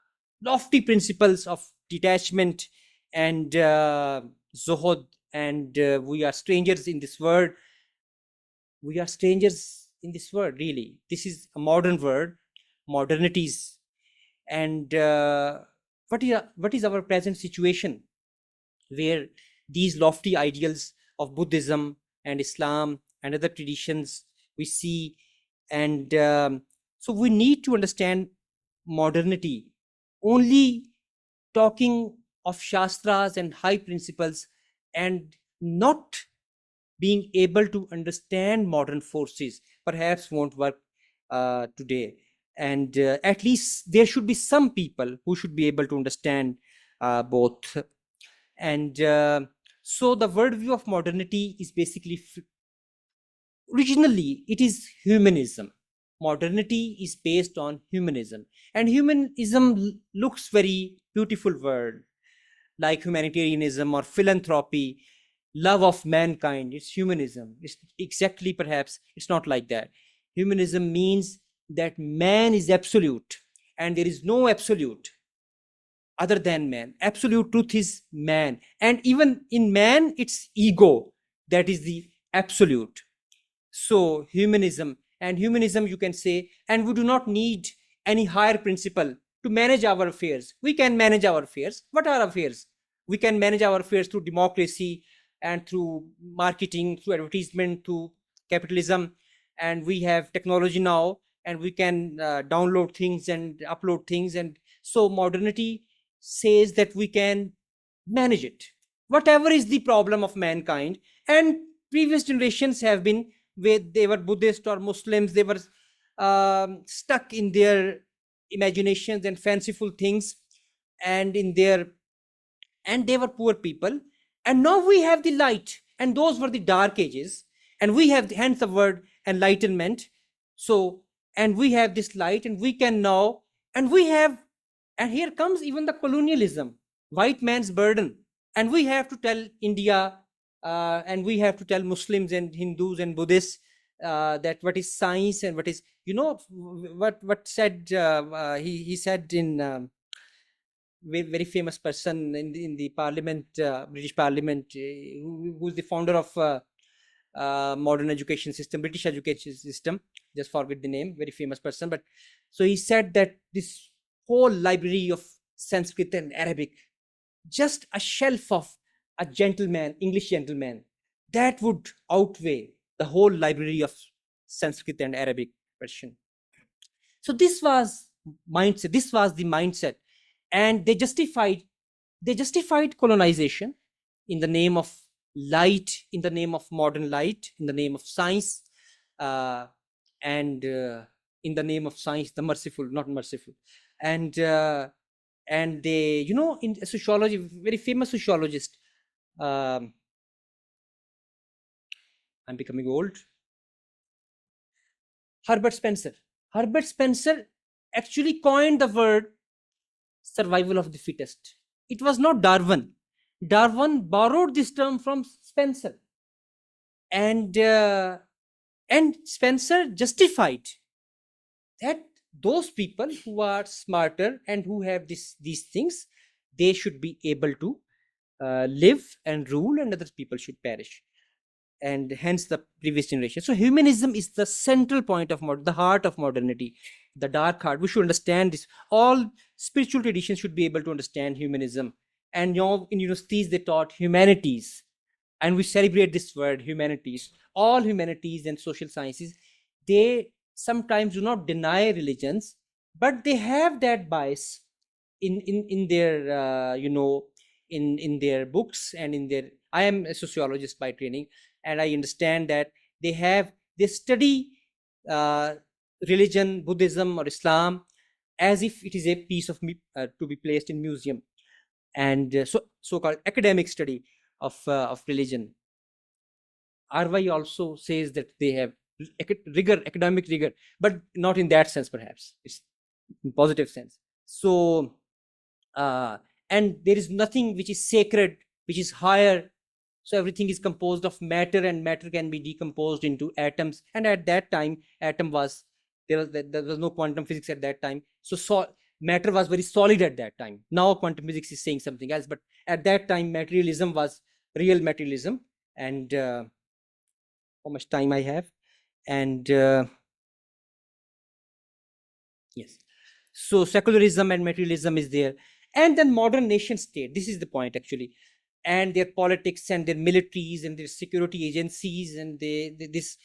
lofty principles of detachment and zuhud, and we are strangers in this world. We are strangers in this world, really. This is a modern world, modernities. And what is our present situation, where these lofty ideals of Buddhism and Islam and other traditions we see? And so we need to understand modernity only talking of shastras and high principles, and not being able to understand modern forces perhaps won't work today. And at least there should be some people who should be able to understand both. And so the worldview of modernity is basically, originally it is humanism. Modernity is based on humanism, and humanism looks very beautiful word, like humanitarianism or philanthropy, love of mankind. It's humanism. It's exactly, perhaps it's not like that. Humanism means that man is absolute and there is no absolute other than man. Absolute truth is man, and even in man it's ego that is the absolute. So humanism, and humanism you can say, and we do not need any higher principle to manage our affairs. We can manage our affairs. What are affairs? We can manage our affairs through democracy and through marketing, through advertisement, through capitalism. And we have technology now, and we can download things and upload things. And so modernity says that we can manage it, whatever is the problem of mankind. And previous generations have been, where they were Buddhist or Muslims, they were stuck in their imaginations and fanciful things, and in their, and they were poor people. And now we have the light, and those were the dark ages, and we have, hence the word enlightenment. So, and we have this light, and we can now, and we have, and here comes even the colonialism, white man's burden. And we have to tell India, and we have to tell Muslims and Hindus and Buddhists that what is science and what is, what said, he said in very famous person in the parliament, British parliament, who's the founder of modern education system, British education system, just forget the name, very famous person. But so he said that this whole library of Sanskrit and Arabic, just a shelf of a gentleman, English gentleman, that would outweigh the whole library of Sanskrit and Arabic version. So this was mindset, this was the mindset. And they justified colonization in the name of light, in the name of modern light, in the name of science, and in the name of science, the merciful, not merciful. And they, in sociology, very famous sociologist, I'm becoming old, Herbert Spencer actually coined the word survival of the fittest. It was not Darwin. Darwin borrowed this term from Spencer, and Spencer justified that those people who are smarter and who have these things, they should be able to live and rule, and other people should perish. And hence the previous generation. So humanism is the central point of the heart of modernity, the dark heart. We should understand this. All spiritual traditions should be able to understand humanism. And in universities they taught humanities, and we celebrate this word humanities. All humanities and social sciences, they sometimes do not deny religions, but they have that bias in their in their books and in their. I am a sociologist by training, and I understand that they study religion, Buddhism or Islam, as if it is a piece of to be placed in museum, and so-called academic study of religion. RY also says that they have rigor, academic rigor, but not in that sense. Perhaps in positive sense. So, and there is nothing which is sacred, which is higher. So everything is composed of matter, and matter can be decomposed into atoms. And at that time, atom was there was no quantum physics at that time. So matter was very solid at that time. Now quantum physics is saying something else, but at that time, materialism was real materialism. And how much time I have? And yes, so secularism and materialism is there, and then modern nation state. This is the point actually, and their politics and their militaries and their security agencies and this.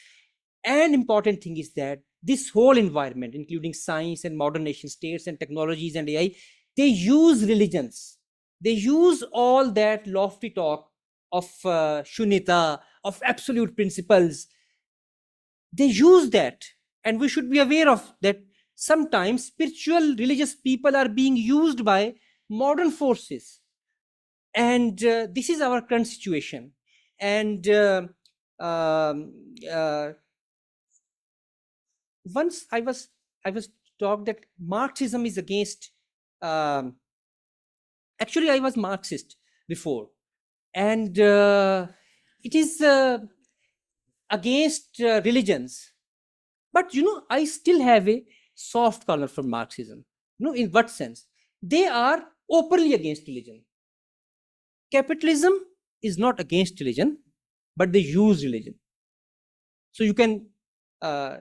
An important thing is that this whole environment, including science and modern nation states and technologies and AI, they use religions. They use all that lofty talk of shunyata, of absolute principles. They use that, and we should be aware of that. Sometimes spiritual religious people are being used by modern forces, and this is our current situation. And um, uh, once I was taught that Marxism is against. Actually, I was Marxist before, and it is against religions. But I still have a soft corner for Marxism. In what sense? They are openly against religion. Capitalism is not against religion, but they use religion. So you can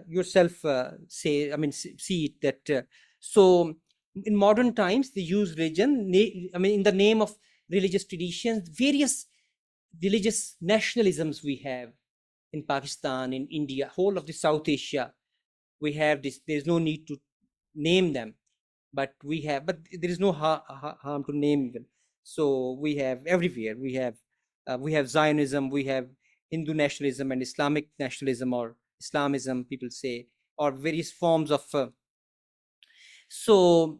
yourself say, see it that. So in modern times, they use religion. In the name of religious traditions, various religious nationalisms we have in Pakistan, in India, whole of the South Asia. We have this. There is no need to name them, but there is no harm to name them. So we have everywhere. We have Zionism, we have Hindu nationalism and Islamic nationalism, or Islamism, people say, or various forms of. So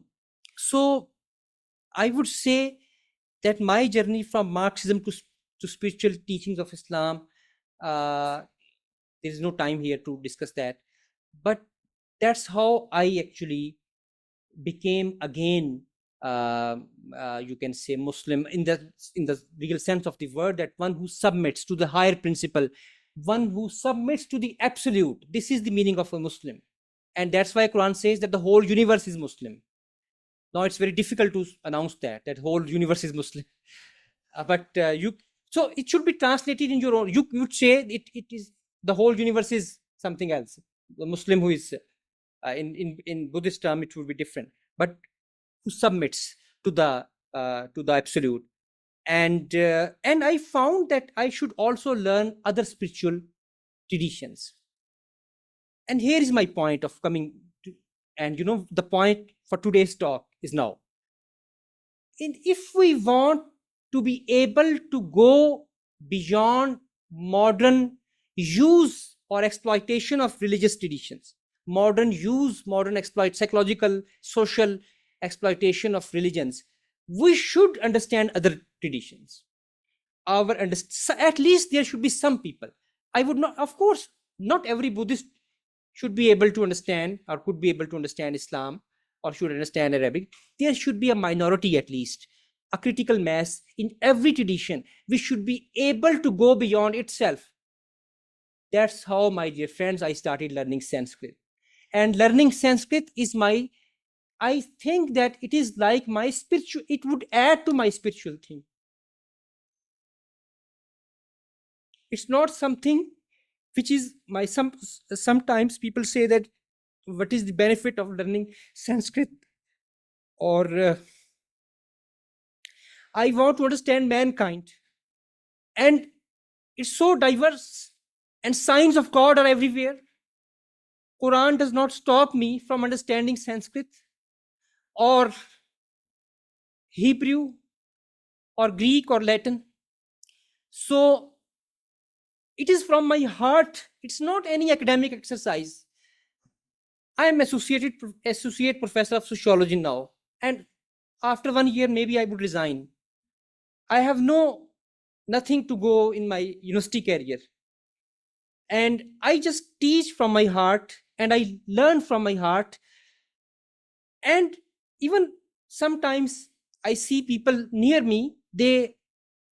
I would say that my journey from Marxism to spiritual teachings of Islam. There is no time here to discuss that, but that's how I actually became again you can say Muslim in the real sense of the word, that one who submits to the higher principle, one who submits to the absolute. This is the meaning of a Muslim, and that's why Quran says that the whole universe is Muslim. Now it's very difficult to announce that whole universe is Muslim, but so it should be translated in your own. You would say it is the whole universe is something else. The Muslim who is in Buddhist term, it would be different, but who submits to the absolute. And I found that I should also learn other spiritual traditions. And here is my point of coming to, and the point for today's talk is now. And if we want to be able to go beyond modern use or exploitation of religious traditions, modern exploit, psychological, social exploitation of religions, we should understand other traditions. At least there should be some people. I would not, of course, not every Buddhist should be able to understand or could be able to understand Islam or should understand Arabic. There should be a minority, at least a critical mass in every tradition. We should be able to go beyond itself. That's how, my dear friends, I started learning Sanskrit. And learning Sanskrit is I think that it is like my spiritual, it would add to my spiritual thing. It's not something which is sometimes people say that what is the benefit of learning Sanskrit, or I want to understand mankind, and it's so diverse, and signs of God are everywhere. Quran does not stop me from understanding Sanskrit or Hebrew or Greek or Latin. So it is from my heart. It's not any academic exercise. I am associate professor of sociology now, and after 1 year maybe I would resign. I have nothing to go in my university career, and I just teach from my heart and I learn from my heart. And even sometimes I see people near me, they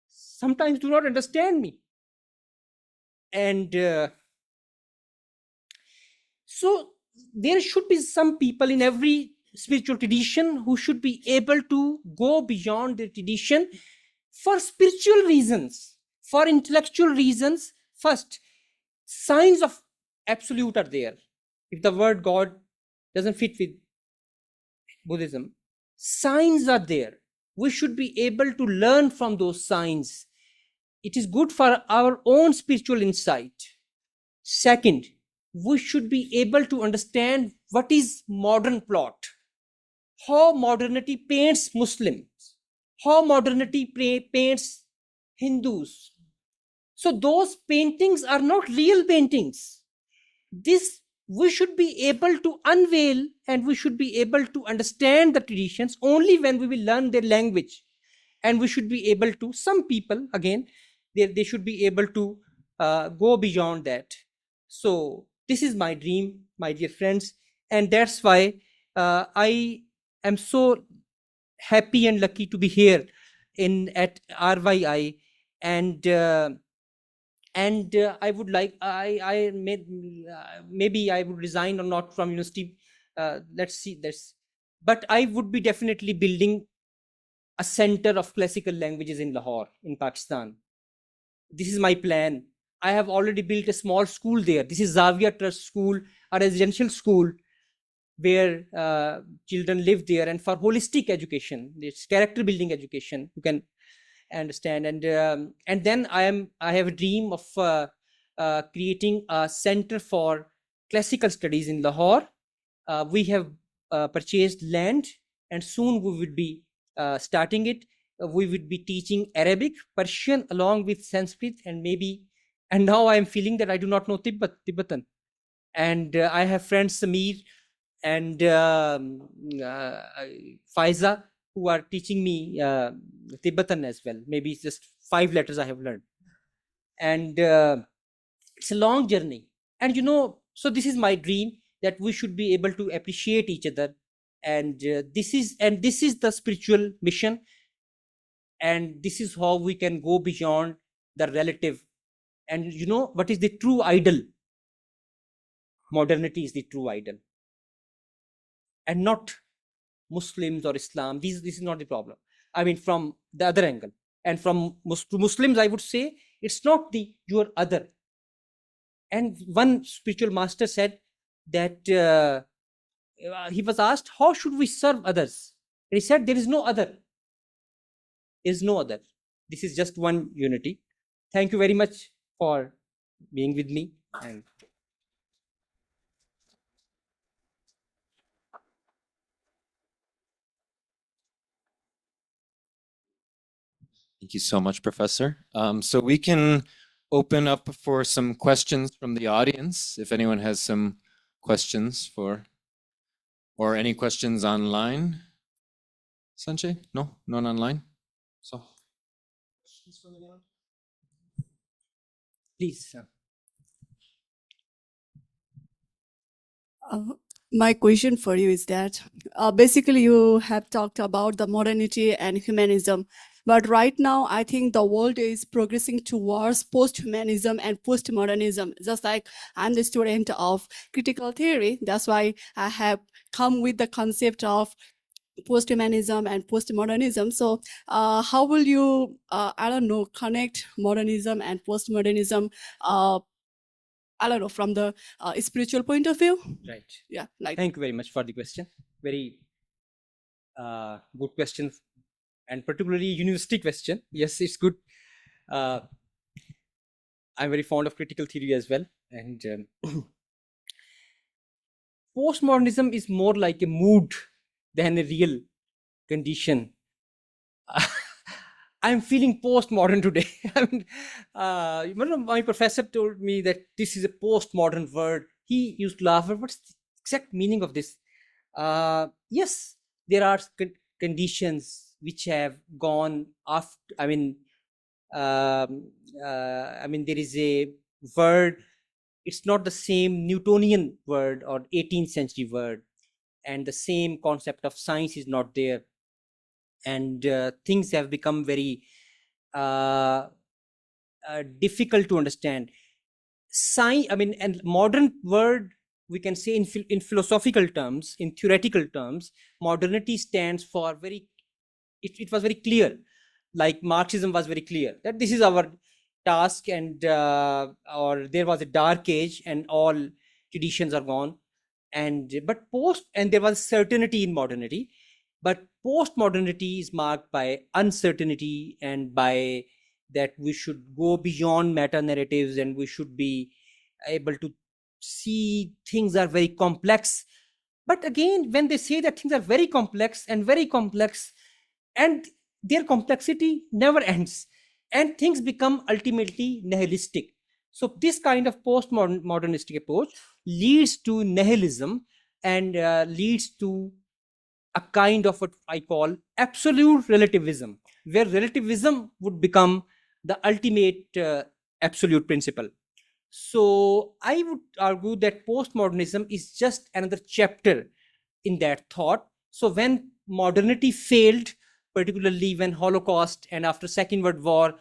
sometimes do not understand me. And so there should be some people in every spiritual tradition who should be able to go beyond their tradition for spiritual reasons, for intellectual reasons. First, signs of absolute are there. If the word God doesn't fit with Buddhism, signs are there. We should be able to learn from those signs. It is good for our own spiritual insight. Second, we should be able to understand what is modern plot, how modernity paints Muslims, how modernity paints Hindus. So those paintings are not real paintings. This we should be able to unveil, and we should be able to understand the traditions only when we will learn their language. And we should be able to, some people again, they should be able to go beyond that. So this is my dream, my dear friends, and that's why I am so happy and lucky to be here at RYI. And I would like, I made, maybe I would resign or not from university. Let's see this, but I would be definitely building a center of classical languages in Lahore, in Pakistan. This is my plan. I have already built a small school there. This is Zavia Trust School, a residential school where children live there, and for holistic education, it's character building education, you can understand. And then I have a dream of creating a center for classical studies in Lahore. We have purchased land, and soon we would be starting it. We would be teaching Arabic, Persian, along with Sanskrit, and maybe. And now I am feeling that I do not know Tibetan. And I have friends Samir and Faiza, who are teaching me Tibetan as well. Maybe it's just 5 letters I have learned. And it's a long journey. And so this is my dream, that we should be able to appreciate each other. And this is the spiritual mission. And this is how we can go beyond the relative. And what is the true idol? Modernity is the true idol, and not Muslims or Islam. This is not the problem. I mean, from the other angle. And from Muslims, I would say it's not your other. And one spiritual master said that he was asked, how should we serve others? And he said, there is no other. There is no other. This is just one unity. Thank you very much for being with me. And Thank you so much, Professor. So we can open up for some questions from the audience, if anyone has some questions or any questions online. Sanjay? No, not online. So, questions from anyone? please. My question for you is that basically you have talked about the modernity and humanism, but right now I think the world is progressing towards post-humanism and post-modernism. Just like I'm the student of critical theory, that's why I have come with the concept of post-humanism and post-modernism. So how will you, I don't know, connect modernism and post-modernism, I don't know, from the spiritual point of view? Right. Yeah. Like. Thank you very much for the question. Very good question, and particularly university question. Yes, it's good. I'm very fond of critical theory as well. And postmodernism is more like a mood than a real condition. I'm feeling postmodern today. I mean, my professor told me that this is a postmodern word. He used to laugh. What's the exact meaning of this? Yes, there are conditions which have gone after. I mean, there is a word. It's not the same Newtonian word or 18th century word. and the same concept of science is not there, and things have become very difficult to understand. Science, I mean, and modern word, we can say in philosophical terms, in theoretical terms, modernity stands for very, it was very clear, like Marxism was very clear that this is our task, and or there was a dark age and all traditions are gone, and there was certainty in modernity, but post-modernity is marked by uncertainty and by that we should go beyond meta narratives and we should be able to see things are very complex. But again, when they say that things are very complex and very complex, and their complexity never ends, and things become ultimately nihilistic. So this kind of postmodernistic approach leads to nihilism and leads to a kind of what I call absolute relativism, where relativism would become the ultimate absolute principle. So I would argue that postmodernism is just another chapter in that thought. So when modernity failed, particularly when Holocaust and after Second World War,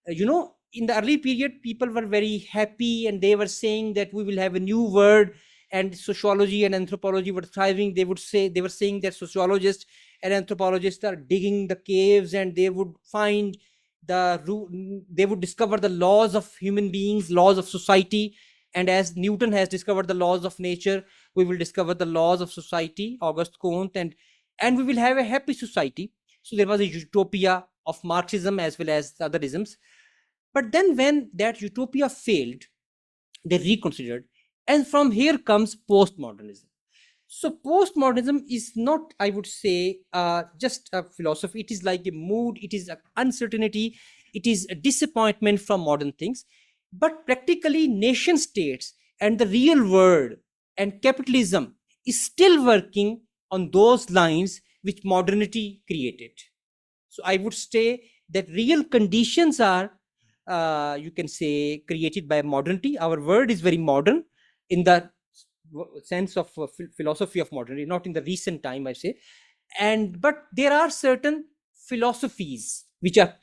in the early period, people were very happy and they were saying that we will have a new word, and sociology and anthropology were thriving. They were saying that sociologists and anthropologists are digging the caves and they would find they would discover the laws of human beings, laws of society. And as Newton has discovered the laws of nature, we will discover the laws of society, Auguste Comte, and we will have a happy society. So there was a utopia of Marxism as well as the other isms. But then when that utopia failed, they reconsidered. And from here comes postmodernism. So postmodernism is not, I would say, just a philosophy. It is like a mood. It is an uncertainty. It is a disappointment from modern things. But practically nation states and the real world and capitalism is still working on those lines which modernity created. So I would say that real conditions are, you can say, created by modernity. Our world is very modern in the sense of philosophy of modernity, not in the recent time, I say. But there are certain philosophies which are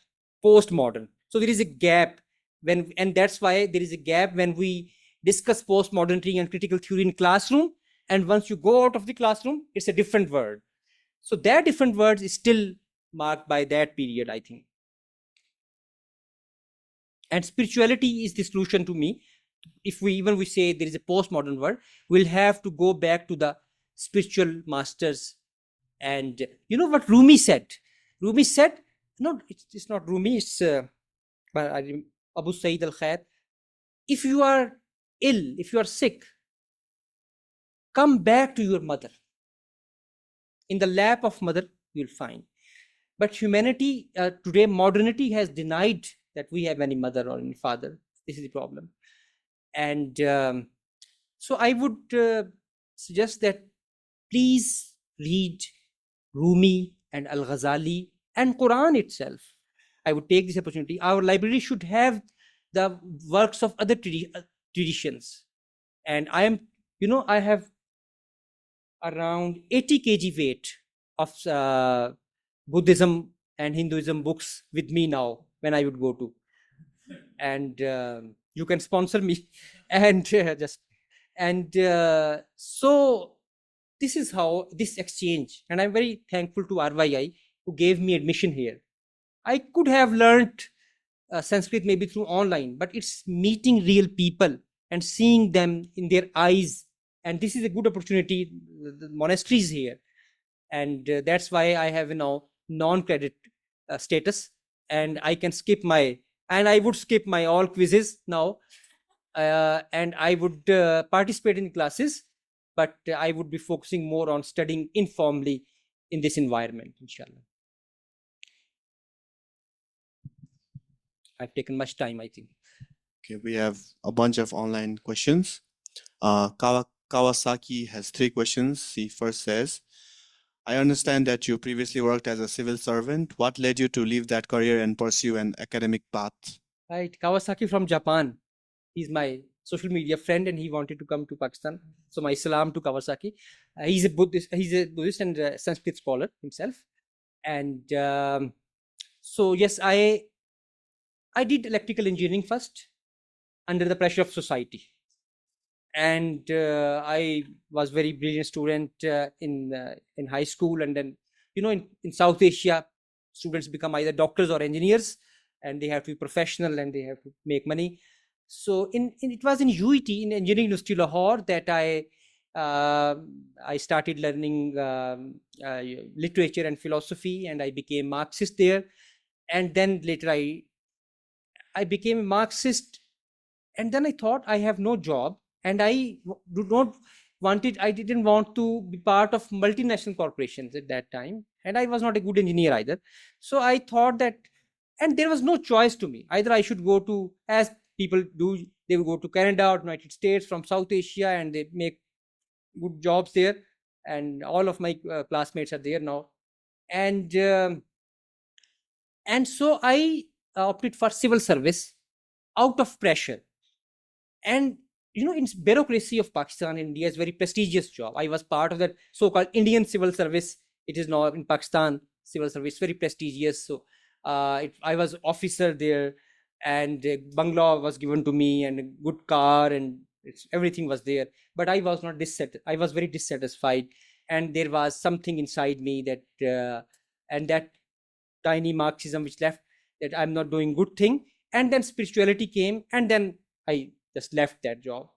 postmodern. So there is a gap and that's why there is a gap when we discuss postmodernity and critical theory in classroom. And once you go out of the classroom, it's a different word. So that different words is still marked by that period, I think. And spirituality is the solution to me. If we say there is a postmodern world, we'll have to go back to the spiritual masters. And you know what Rumi said? Rumi said, no, it's not Rumi, it's Abu Sa'id al-Khair. If you are ill, if you are sick, come back to your mother. In the lap of mother, you'll find. But humanity, today, modernity has denied that we have any mother or any father. This is the problem. And so I would suggest that please read Rumi and Al-Ghazali and Quran itself. I would take this opportunity. Our library should have the works of other traditions. And I have around 80 kg weight of Buddhism and Hinduism books with me now when I would go to. And you can sponsor me. And so this is how this exchange. And I'm very thankful to RYI who gave me admission here. I could have learned Sanskrit maybe through online, but it's meeting real people and seeing them in their eyes. And this is a good opportunity. The monastery is here. And that's why I have non-credit status. And I can I would skip my all quizzes now. And I would participate in classes, but I would be focusing more on studying informally in this environment, inshallah. I've taken much time, I think. Okay, we have a bunch of online questions. Kawasaki has 3 questions. He first says, I understand that you previously worked as a civil servant. What led you to leave that career and pursue an academic path? Right, Kawasaki from Japan. He's my social media friend, and he wanted to come to Pakistan. So my salam to Kawasaki. He's a Buddhist and Sanskrit scholar himself. And so yes, I did electrical engineering first under the pressure of society. And I was very brilliant student in high school, and then in South Asia, students become either doctors or engineers, and they have to be professional and they have to make money. So it was in UET, in Engineering University Lahore, that I started learning literature and philosophy, and I became Marxist there. And then later I became a Marxist, and then I thought I have no job, and I didn't want to be part of multinational corporations at that time, and I was not a good engineer either. So I thought that, and there was no choice to me. Either I should go to, as people do, they will go to Canada or United States from South Asia, and they make good jobs there, and all of my classmates are there now. And so I opted for civil service out of pressure. And in bureaucracy of Pakistan, India is very prestigious job. I was part of that so-called Indian civil service. It is now in Pakistan civil service, very prestigious. So I was officer there, and bungalow was given to me, and a good car, and everything was there. But I was not I was very dissatisfied, and there was something inside me that and that tiny Marxism which left, that I'm not doing good thing. And then spirituality came, and then I just left that job,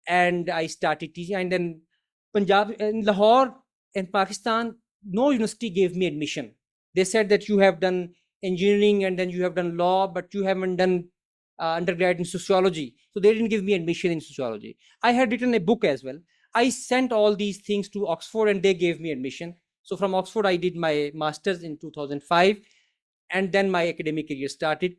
and I started teaching. And then Punjab, in Lahore, in Pakistan, no university gave me admission. They said that you have done engineering and then you have done law, but you haven't done undergrad in sociology. So they didn't give me admission in sociology. I had written a book as well. I sent all these things to Oxford, and they gave me admission. So from Oxford, I did my master's in 2005, and then my academic career started.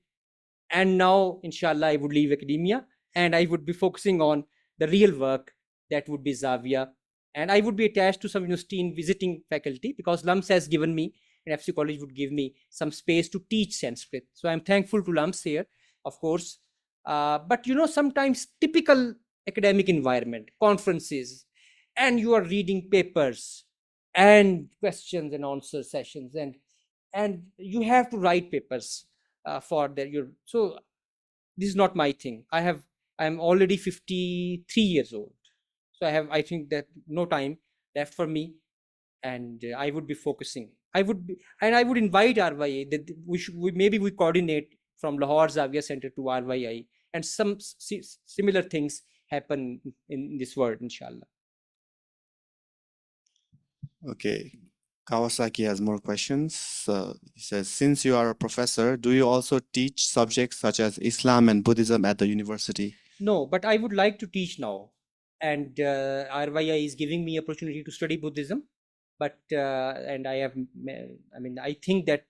And now, inshallah, I would leave academia, and I would be focusing on the real work, that would be Zavia. And I would be attached to some university in visiting faculty, because LUMS has given me, and FC College would give me some space to teach Sanskrit. So I'm thankful to LUMS here, of course. But sometimes typical academic environment, conferences, and you are reading papers and questions and answer sessions, and you have to write papers for that. So this is not my thing. I'm already 53 years old, so I think that no time left for me, and I would be focusing. I would invite RYA that maybe we coordinate from Lahore Zavia Center to RYI, and some similar things happen in this world, inshallah. Okay. Kawasaki has more questions. He says, since you are a professor, do you also teach subjects such as Islam and Buddhism at the university? No, but I would like to teach now. And RYI is giving me opportunity to study Buddhism. But, and I think that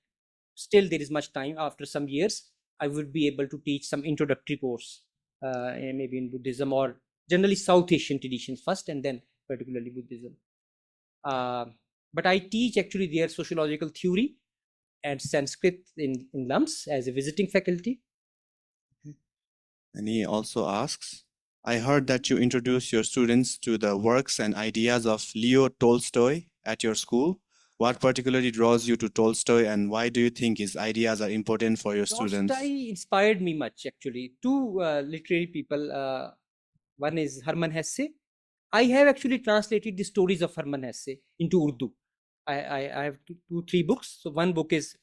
still there is much time. After some years, I would be able to teach some introductory course, maybe in Buddhism, or generally South Asian traditions first, and then particularly Buddhism. But I teach actually their sociological theory and Sanskrit in LUMS as a visiting faculty. And he also asks, I heard that you introduce your students to the works and ideas of Leo Tolstoy at your school. What particularly draws you to Tolstoy, and why do you think his ideas are important for your students? Tolstoy inspired me much, actually. Two literary people. One is Hermann Hesse. I have actually translated the stories of Hermann Hesse into Urdu. I have three books. So one book is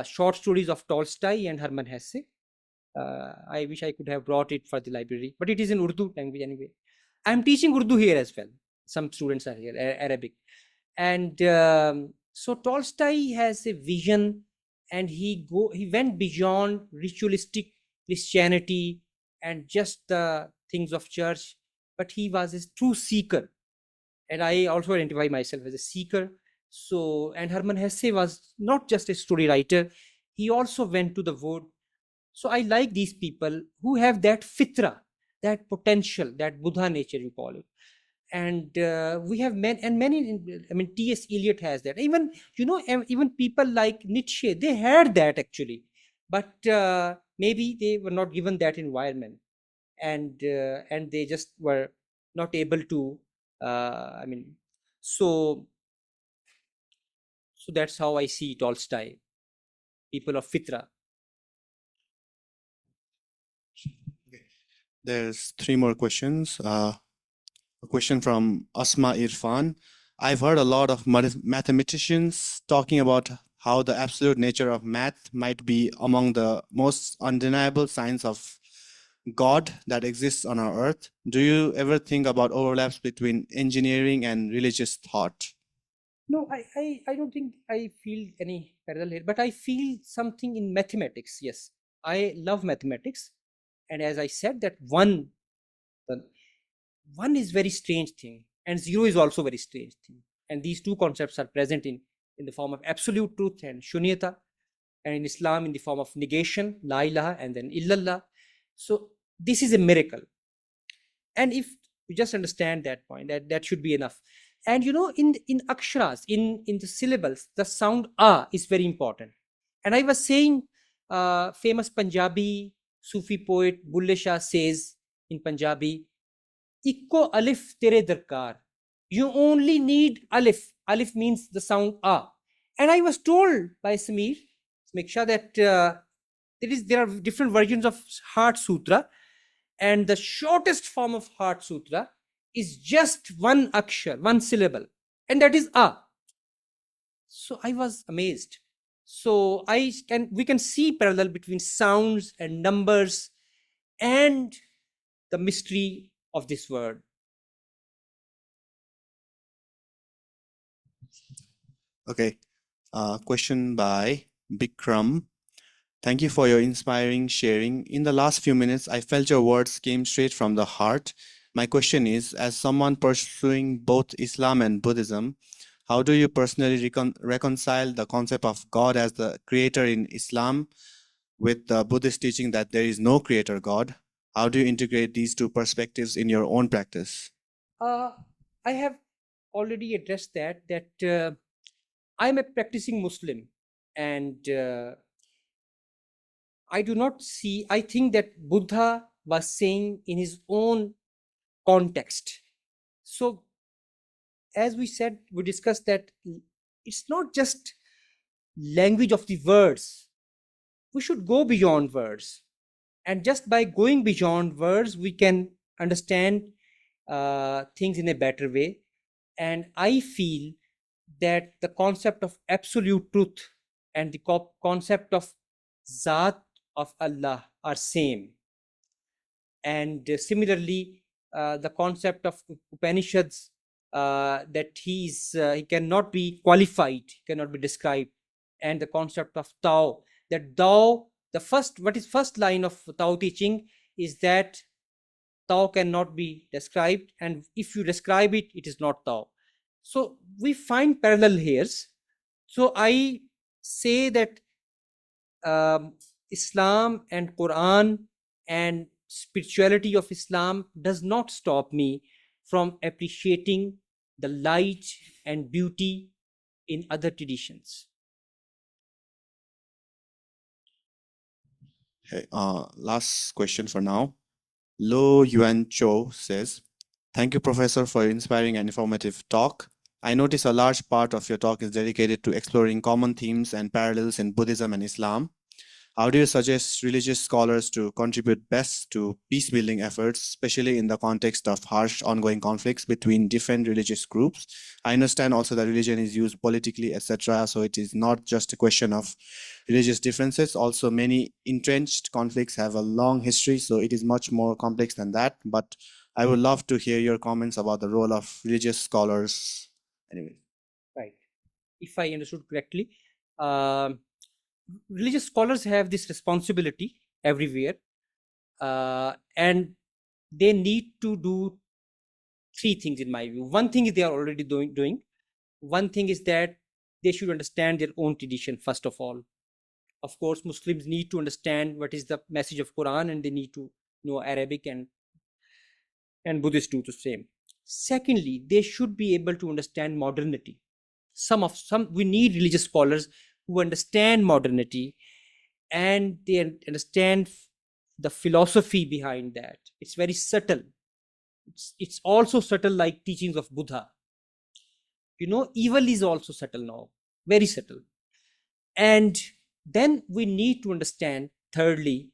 short stories of Tolstoy and Hermann Hesse. I wish I could have brought it for the library, but it is in Urdu language anyway. I'm teaching Urdu here as well. Some students are here, Arabic. And so Tolstoy has a vision, and he went beyond ritualistic Christianity and just the things of church, but he was a true seeker. And I also identify myself as a seeker. So, and Hermann Hesse was not just a story writer, he also went to the wood. So I like these people who have that fitra, that potential, that Buddha nature, you call it. And we have many, T.S. Eliot has that. Even, even people like Nietzsche, they had that actually. But maybe they were not given that environment. and they just were not able to. So that's how I see Tolstoy, people of Fitra. There's three more questions. A question from Asma Irfan. I've heard a lot of mathematicians talking about how the absolute nature of math might be among the most undeniable signs of God that exists on our earth. Do you ever think about overlaps between engineering and religious thought? No, I don't think I feel any parallel here, but I feel something in mathematics. Yes, I love mathematics, and as I said, that one is very strange thing, and zero is also very strange thing, and these two concepts are present in the form of absolute truth and shunyata, and in Islam in the form of negation, la ilaha, and then illallah. So this is a miracle, and if you just understand that point, that should be enough. And in aksharas, in the syllables, the sound a is very important. And I was saying, famous Punjabi Sufi poet Bulle Shah says in Punjabi, Ikko alif tere darkar. You only need alif. Alif means the sound a. And I was told by Samir Smiksha that there are different versions of Heart Sutra, and the shortest form of Heart Sutra is just one akshar, one syllable, and that is a. So I was amazed. So we can see parallel between sounds and numbers and the mystery of this word. Okay. Question by Bikram. Thank you for your inspiring sharing. In the last few minutes, I felt your words came straight from the heart. My question is, as someone pursuing both Islam and Buddhism, how do you personally reconcile the concept of God as the creator in Islam with the Buddhist teaching that there is no creator God? How do you integrate these two perspectives in your own practice? I have already addressed that I'm a practicing Muslim, and I think that Buddha was saying in his own context. So as we discussed that it's not just language of the words. We should go beyond words. And just by going beyond words, we can understand things in a better way. And I feel that the concept of absolute truth and the concept of Zat of Allah are same. And similarly, the concept of Upanishads, that he cannot be qualified, cannot be described, and the concept of Tao, that Tao, what is first line of Tao teaching is that Tao cannot be described, and if you describe it, it is not Tao. So we find parallel here. So I say that Islam and Quran and spirituality of Islam does not stop me from appreciating the light and beauty in other traditions. Okay, last question for now. Lo Yuan Cho says, thank you, Professor, for your inspiring and informative talk. I notice a large part of your talk is dedicated to exploring common themes and parallels in Buddhism and Islam. How do you suggest religious scholars to contribute best to peace-building efforts, especially in the context of harsh ongoing conflicts between different religious groups? I understand also that religion is used politically, etc., so it is not just a question of religious differences. Also, many entrenched conflicts have a long history, so it is much more complex than that. But I would love to hear your comments about the role of religious scholars. Anyway. Right. If I understood correctly, religious scholars have this responsibility everywhere, and they need to do three things in my view. One thing is they are already doing. One thing is that they should understand their own tradition first of all. Of course, Muslims need to understand what is the message of Quran, and they need to know Arabic, and Buddhists do the same. Secondly, they should be able to understand modernity. We need religious scholars who understand modernity, and they understand the philosophy behind that. It's very subtle. It's also subtle like teachings of Buddha. Evil is also subtle now, very subtle. And then we need to understand, thirdly,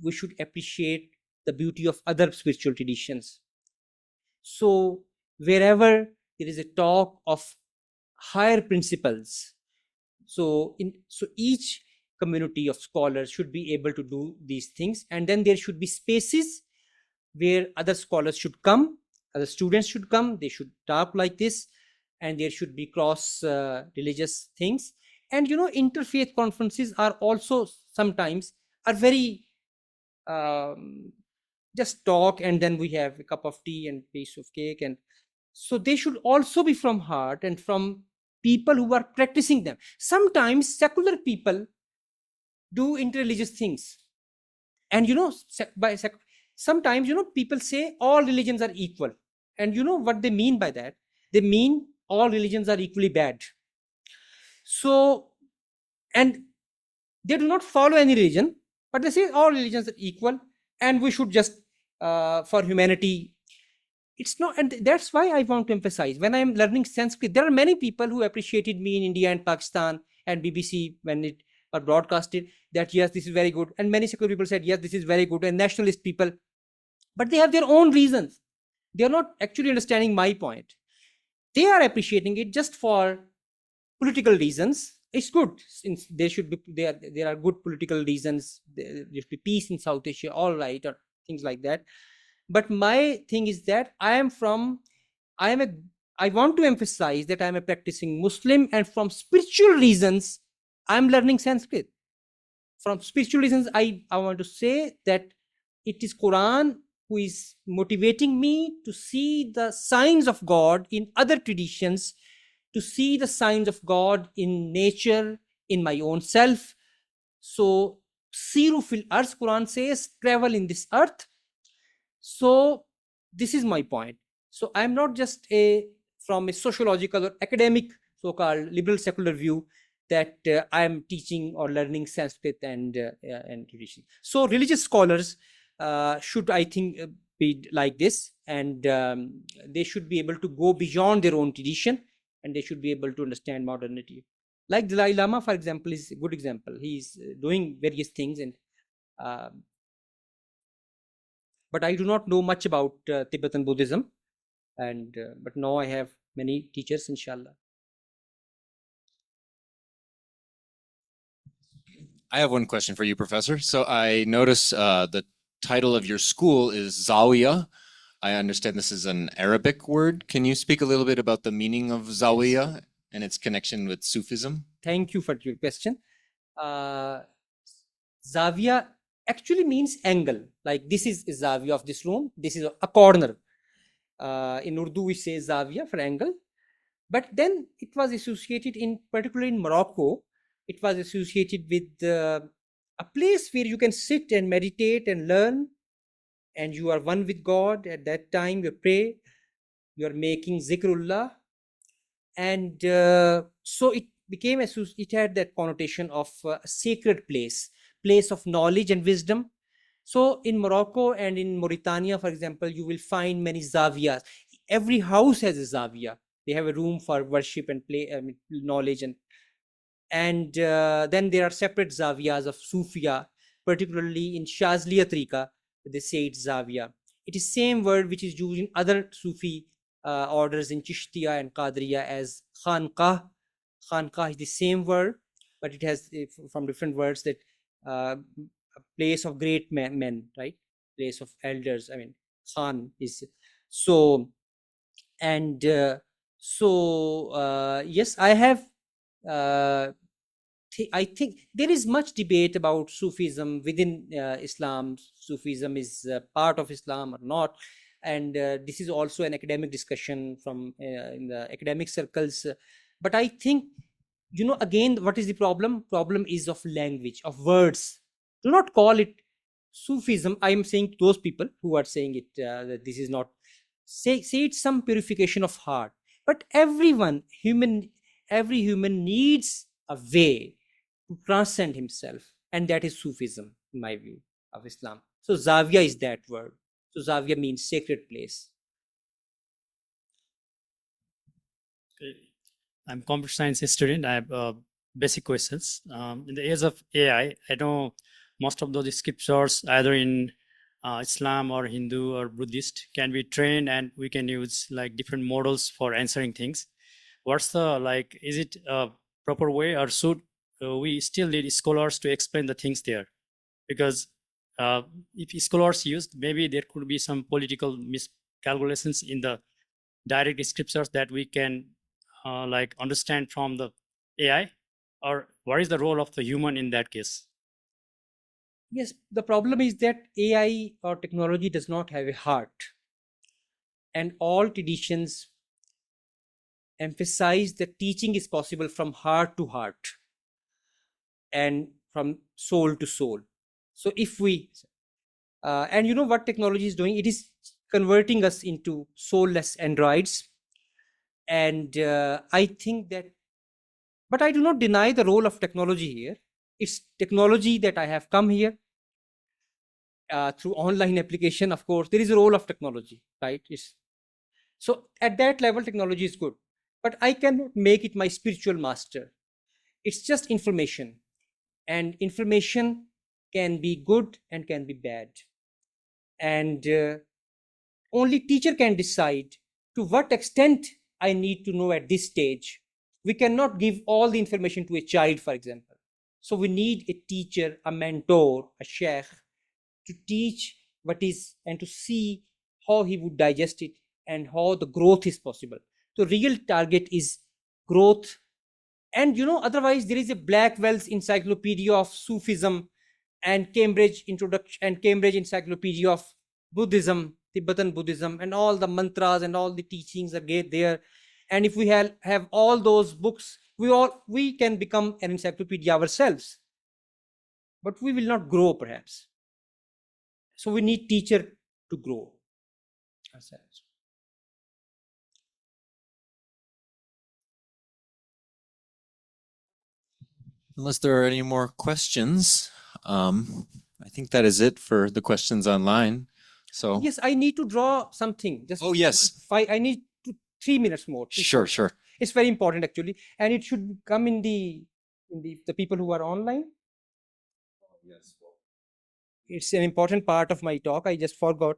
we should appreciate the beauty of other spiritual traditions. So wherever there is a talk of higher principles, so each community of scholars should be able to do these things, and then there should be spaces where other scholars should come, other students should come, they should talk like this, and there should be cross religious things. And interfaith conferences are also sometimes are very just talk, and then we have a cup of tea and piece of cake, and so they should also be from heart and from people who are practicing them. Sometimes secular people do interreligious things, and sometimes people say all religions are equal, and what they mean by that? They mean all religions are equally bad. So, and they do not follow any religion, but they say all religions are equal and we should just for humanity. It's not, and that's why I want to emphasize, when I'm learning Sanskrit, there are many people who appreciated me in India and Pakistan and BBC when it was broadcasted, that yes, this is very good, and many secular people said yes, this is very good, and nationalist people, but they have their own reasons. They are not actually understanding my point. They are appreciating it just for political reasons. It's good, since there should be there are good political reasons. There should be peace in South Asia, all right, or things like that. But my thing is that I want to emphasize that I am a practicing Muslim, and from spiritual reasons I am learning Sanskrit. From spiritual reasons, I want to say that it is Quran who is motivating me to see the signs of God in other traditions, to see the signs of God in nature, in my own self. So, Siru fil arz, Quran says, travel in this earth. So, this is my point. So, I am not just from a sociological or academic, so-called liberal secular view, that I am teaching or learning Sanskrit and tradition. So, religious scholars should, I think, be like this, and they should be able to go beyond their own tradition, and they should be able to understand modernity. Like Dalai Lama, for example, is a good example. He is doing various things, and but I do not know much about Tibetan Buddhism, and but now I have many teachers, inshallah. I have one question for you, Professor. So I notice the title of your school is Zawiya. I understand this is an Arabic word. Can you speak a little bit about the meaning of Zawiya and its connection with Sufism? Thank you for your question. Zawiya actually means angle. Like this is a Zawiya of this room. This is a corner. In Urdu, we say Zawiya for angle. But then it was associated particularly in Morocco, it was associated with a place where you can sit and meditate and learn, and you are one with God. At that time, you pray, you are making zikrullah, and so it became it had that connotation of a sacred place of knowledge and wisdom. So in Morocco and in Mauritania, for example, you will find many zawiyas. Every house has a zawiya. They have a room for worship and play, knowledge, and then there are separate zawiyas of Sufia, particularly in Shazliya Tariqa, they say it's zawiya. It is same word which is used in other Sufi orders in Chishtiya and Qadriya as khanqah. Khanqah is the same word, but it has from different words that a place of great men, right? Place of elders. I mean, Khan is so, and yes, I have. I think there is much debate about Sufism within Islam. Sufism is part of Islam or not, and this is also an academic discussion from in the academic circles. But I think, again, what is the problem? Problem is of language, of words. Do not call it Sufism. I am saying to those people who are saying it that this is not. Say it's some purification of heart. But every human needs a way to transcend himself, and that is Sufism, in my view, of Islam. So Zavia is that word. So Zavia means sacred place. Okay. I'm computer science student. I have basic questions. In the age of AI, I know most of those scriptures, either in Islam or Hindu or Buddhist, can be trained, and we can use like different models for answering things. What's the like? Is it a proper way, or should we still need scholars to explain the things there? Because if scholars used, maybe there could be some political miscalculations in the direct scriptures that we can like understand from the AI, or what is the role of the human in that case? Yes, the problem is that AI or technology does not have a heart. And all traditions emphasize that teaching is possible from heart to heart and from soul to soul. So if we, and you know what technology is doing? It is converting us into soulless androids. And I think that, but I do not deny the role of technology here. It's technology that I have come here through online application. Of course, there is a role of technology, right? So at that level, technology is good, but I cannot make it my spiritual master. It's just information, and information can be good and can be bad. And only teacher can decide to what extent I need to know at this stage. We cannot give all the information to a child, for example. So we need a teacher, a mentor, a sheikh to teach what is and to see how he would digest it and how the growth is possible. So real target is growth. And you know, otherwise there is a Blackwell's encyclopedia of Sufism and Cambridge introduction and Cambridge encyclopedia of Buddhism, Tibetan Buddhism, and all the mantras and all the teachings are there. And if we have all those books, we can become an encyclopedia ourselves, but we will not grow perhaps. So we need teacher to grow ourselves. Unless there are any more questions, I think that is it for the questions online. So Yes, I need to draw something. Just Oh, yes. I need 3 minutes more. Sure, sure. It's very important actually, and it should come in the people who are online. Yes. It's an important part of my talk. I just forgot.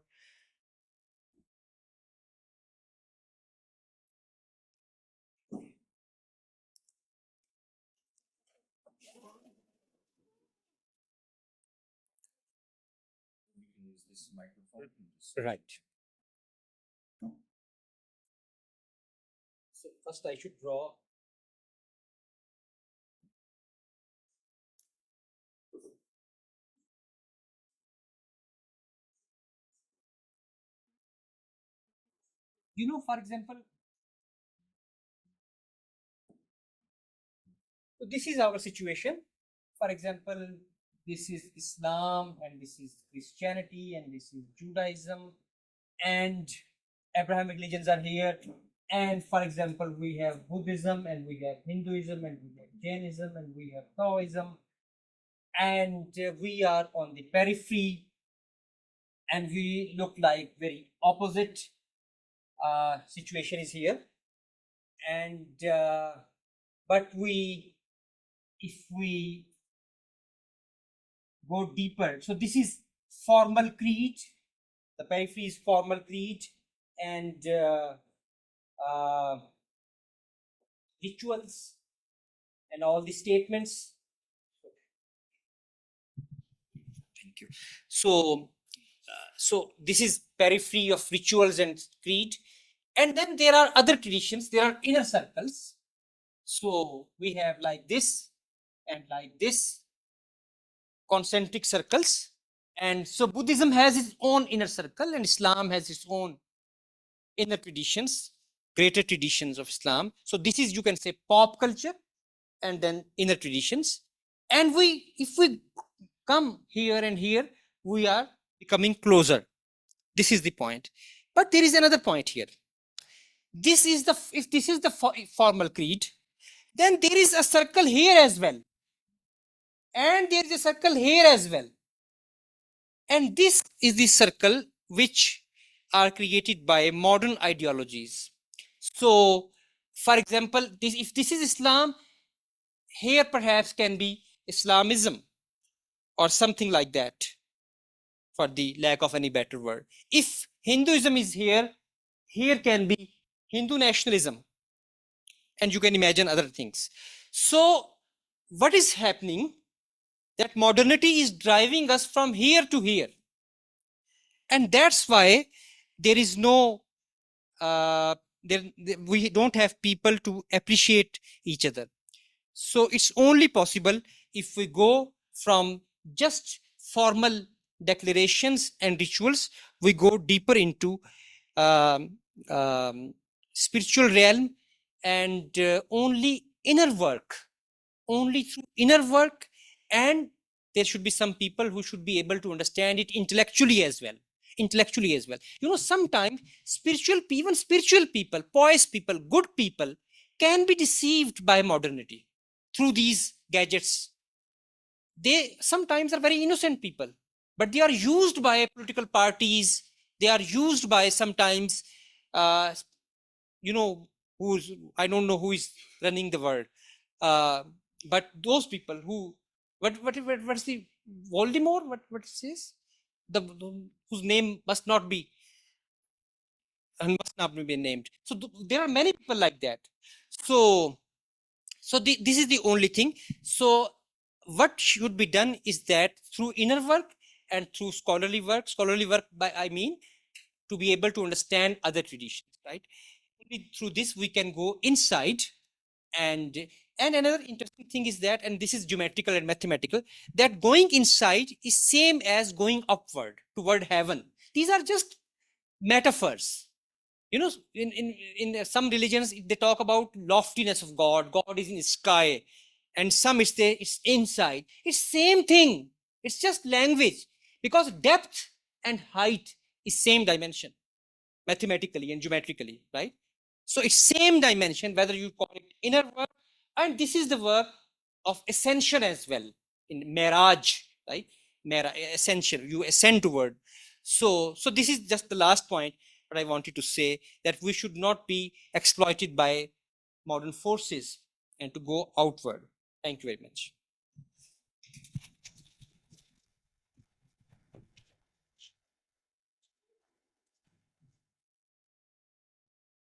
Right. So first I should draw. You know, for example, so this is our situation. For example, this is Islam, and this is Christianity, and this is Judaism, and Abrahamic religions are here. And for example, we have Buddhism, and we have Hinduism, and we have Jainism, and we have Taoism, and we are on the periphery, and we look like very opposite situation is here. And but if we go deeper, so this is formal creed, the periphery is formal creed, and rituals and all the statements. Thank you. So so this is periphery of rituals and creed, and then there are other traditions, there are inner circles. So we have like this and like this concentric circles. And so Buddhism has its own inner circle, and Islam has its own inner traditions, greater traditions of Islam. So this is, you can say, pop culture, and then inner traditions. And if we come here and here, we are becoming closer. This is the point. But there is another point here. If this is the formal creed, then there is a circle here as well, and there is a circle here as well. And this is the circle which are created by modern ideologies. So, for example, if this is Islam, here perhaps can be Islamism or something like that, for the lack of any better word. If Hinduism is here, here can be Hindu nationalism, and you can imagine other things. So what is happening, that modernity is driving us from here to here, and that's why there is no we don't have people to appreciate each other. So it's only possible if we go from just formal declarations and rituals, we go deeper into um, spiritual realm, and only inner work, only through inner work. And there should be some people who should be able to understand it intellectually as well. Sometimes even spiritual people, pious people, good people can be deceived by modernity through these gadgets. They sometimes are very innocent people, but they are used by political parties. They are used by sometimes, who's, I don't know who is running the world, but those people who, what's the Voldemort? What it says? The whose name must not be named. So there are many people like that. So this is the only thing. So what should be done is that through inner work and through scholarly work by, I mean, to be able to understand other traditions, right? Through this we can go inside. And another interesting thing is that, and this is geometrical and mathematical, that going inside is same as going upward toward heaven. These are just metaphors. In some religions they talk about loftiness of God is in the sky, and some it's inside. It's same thing, it's just language, because depth and height is same dimension mathematically and geometrically, right? So it's same dimension, whether you call it inner work, and this is the work of ascension as well, in Miraj, right? Ascension, you ascend toward. So this is just the last point, but I wanted to say that we should not be exploited by modern forces and to go outward. Thank you very much.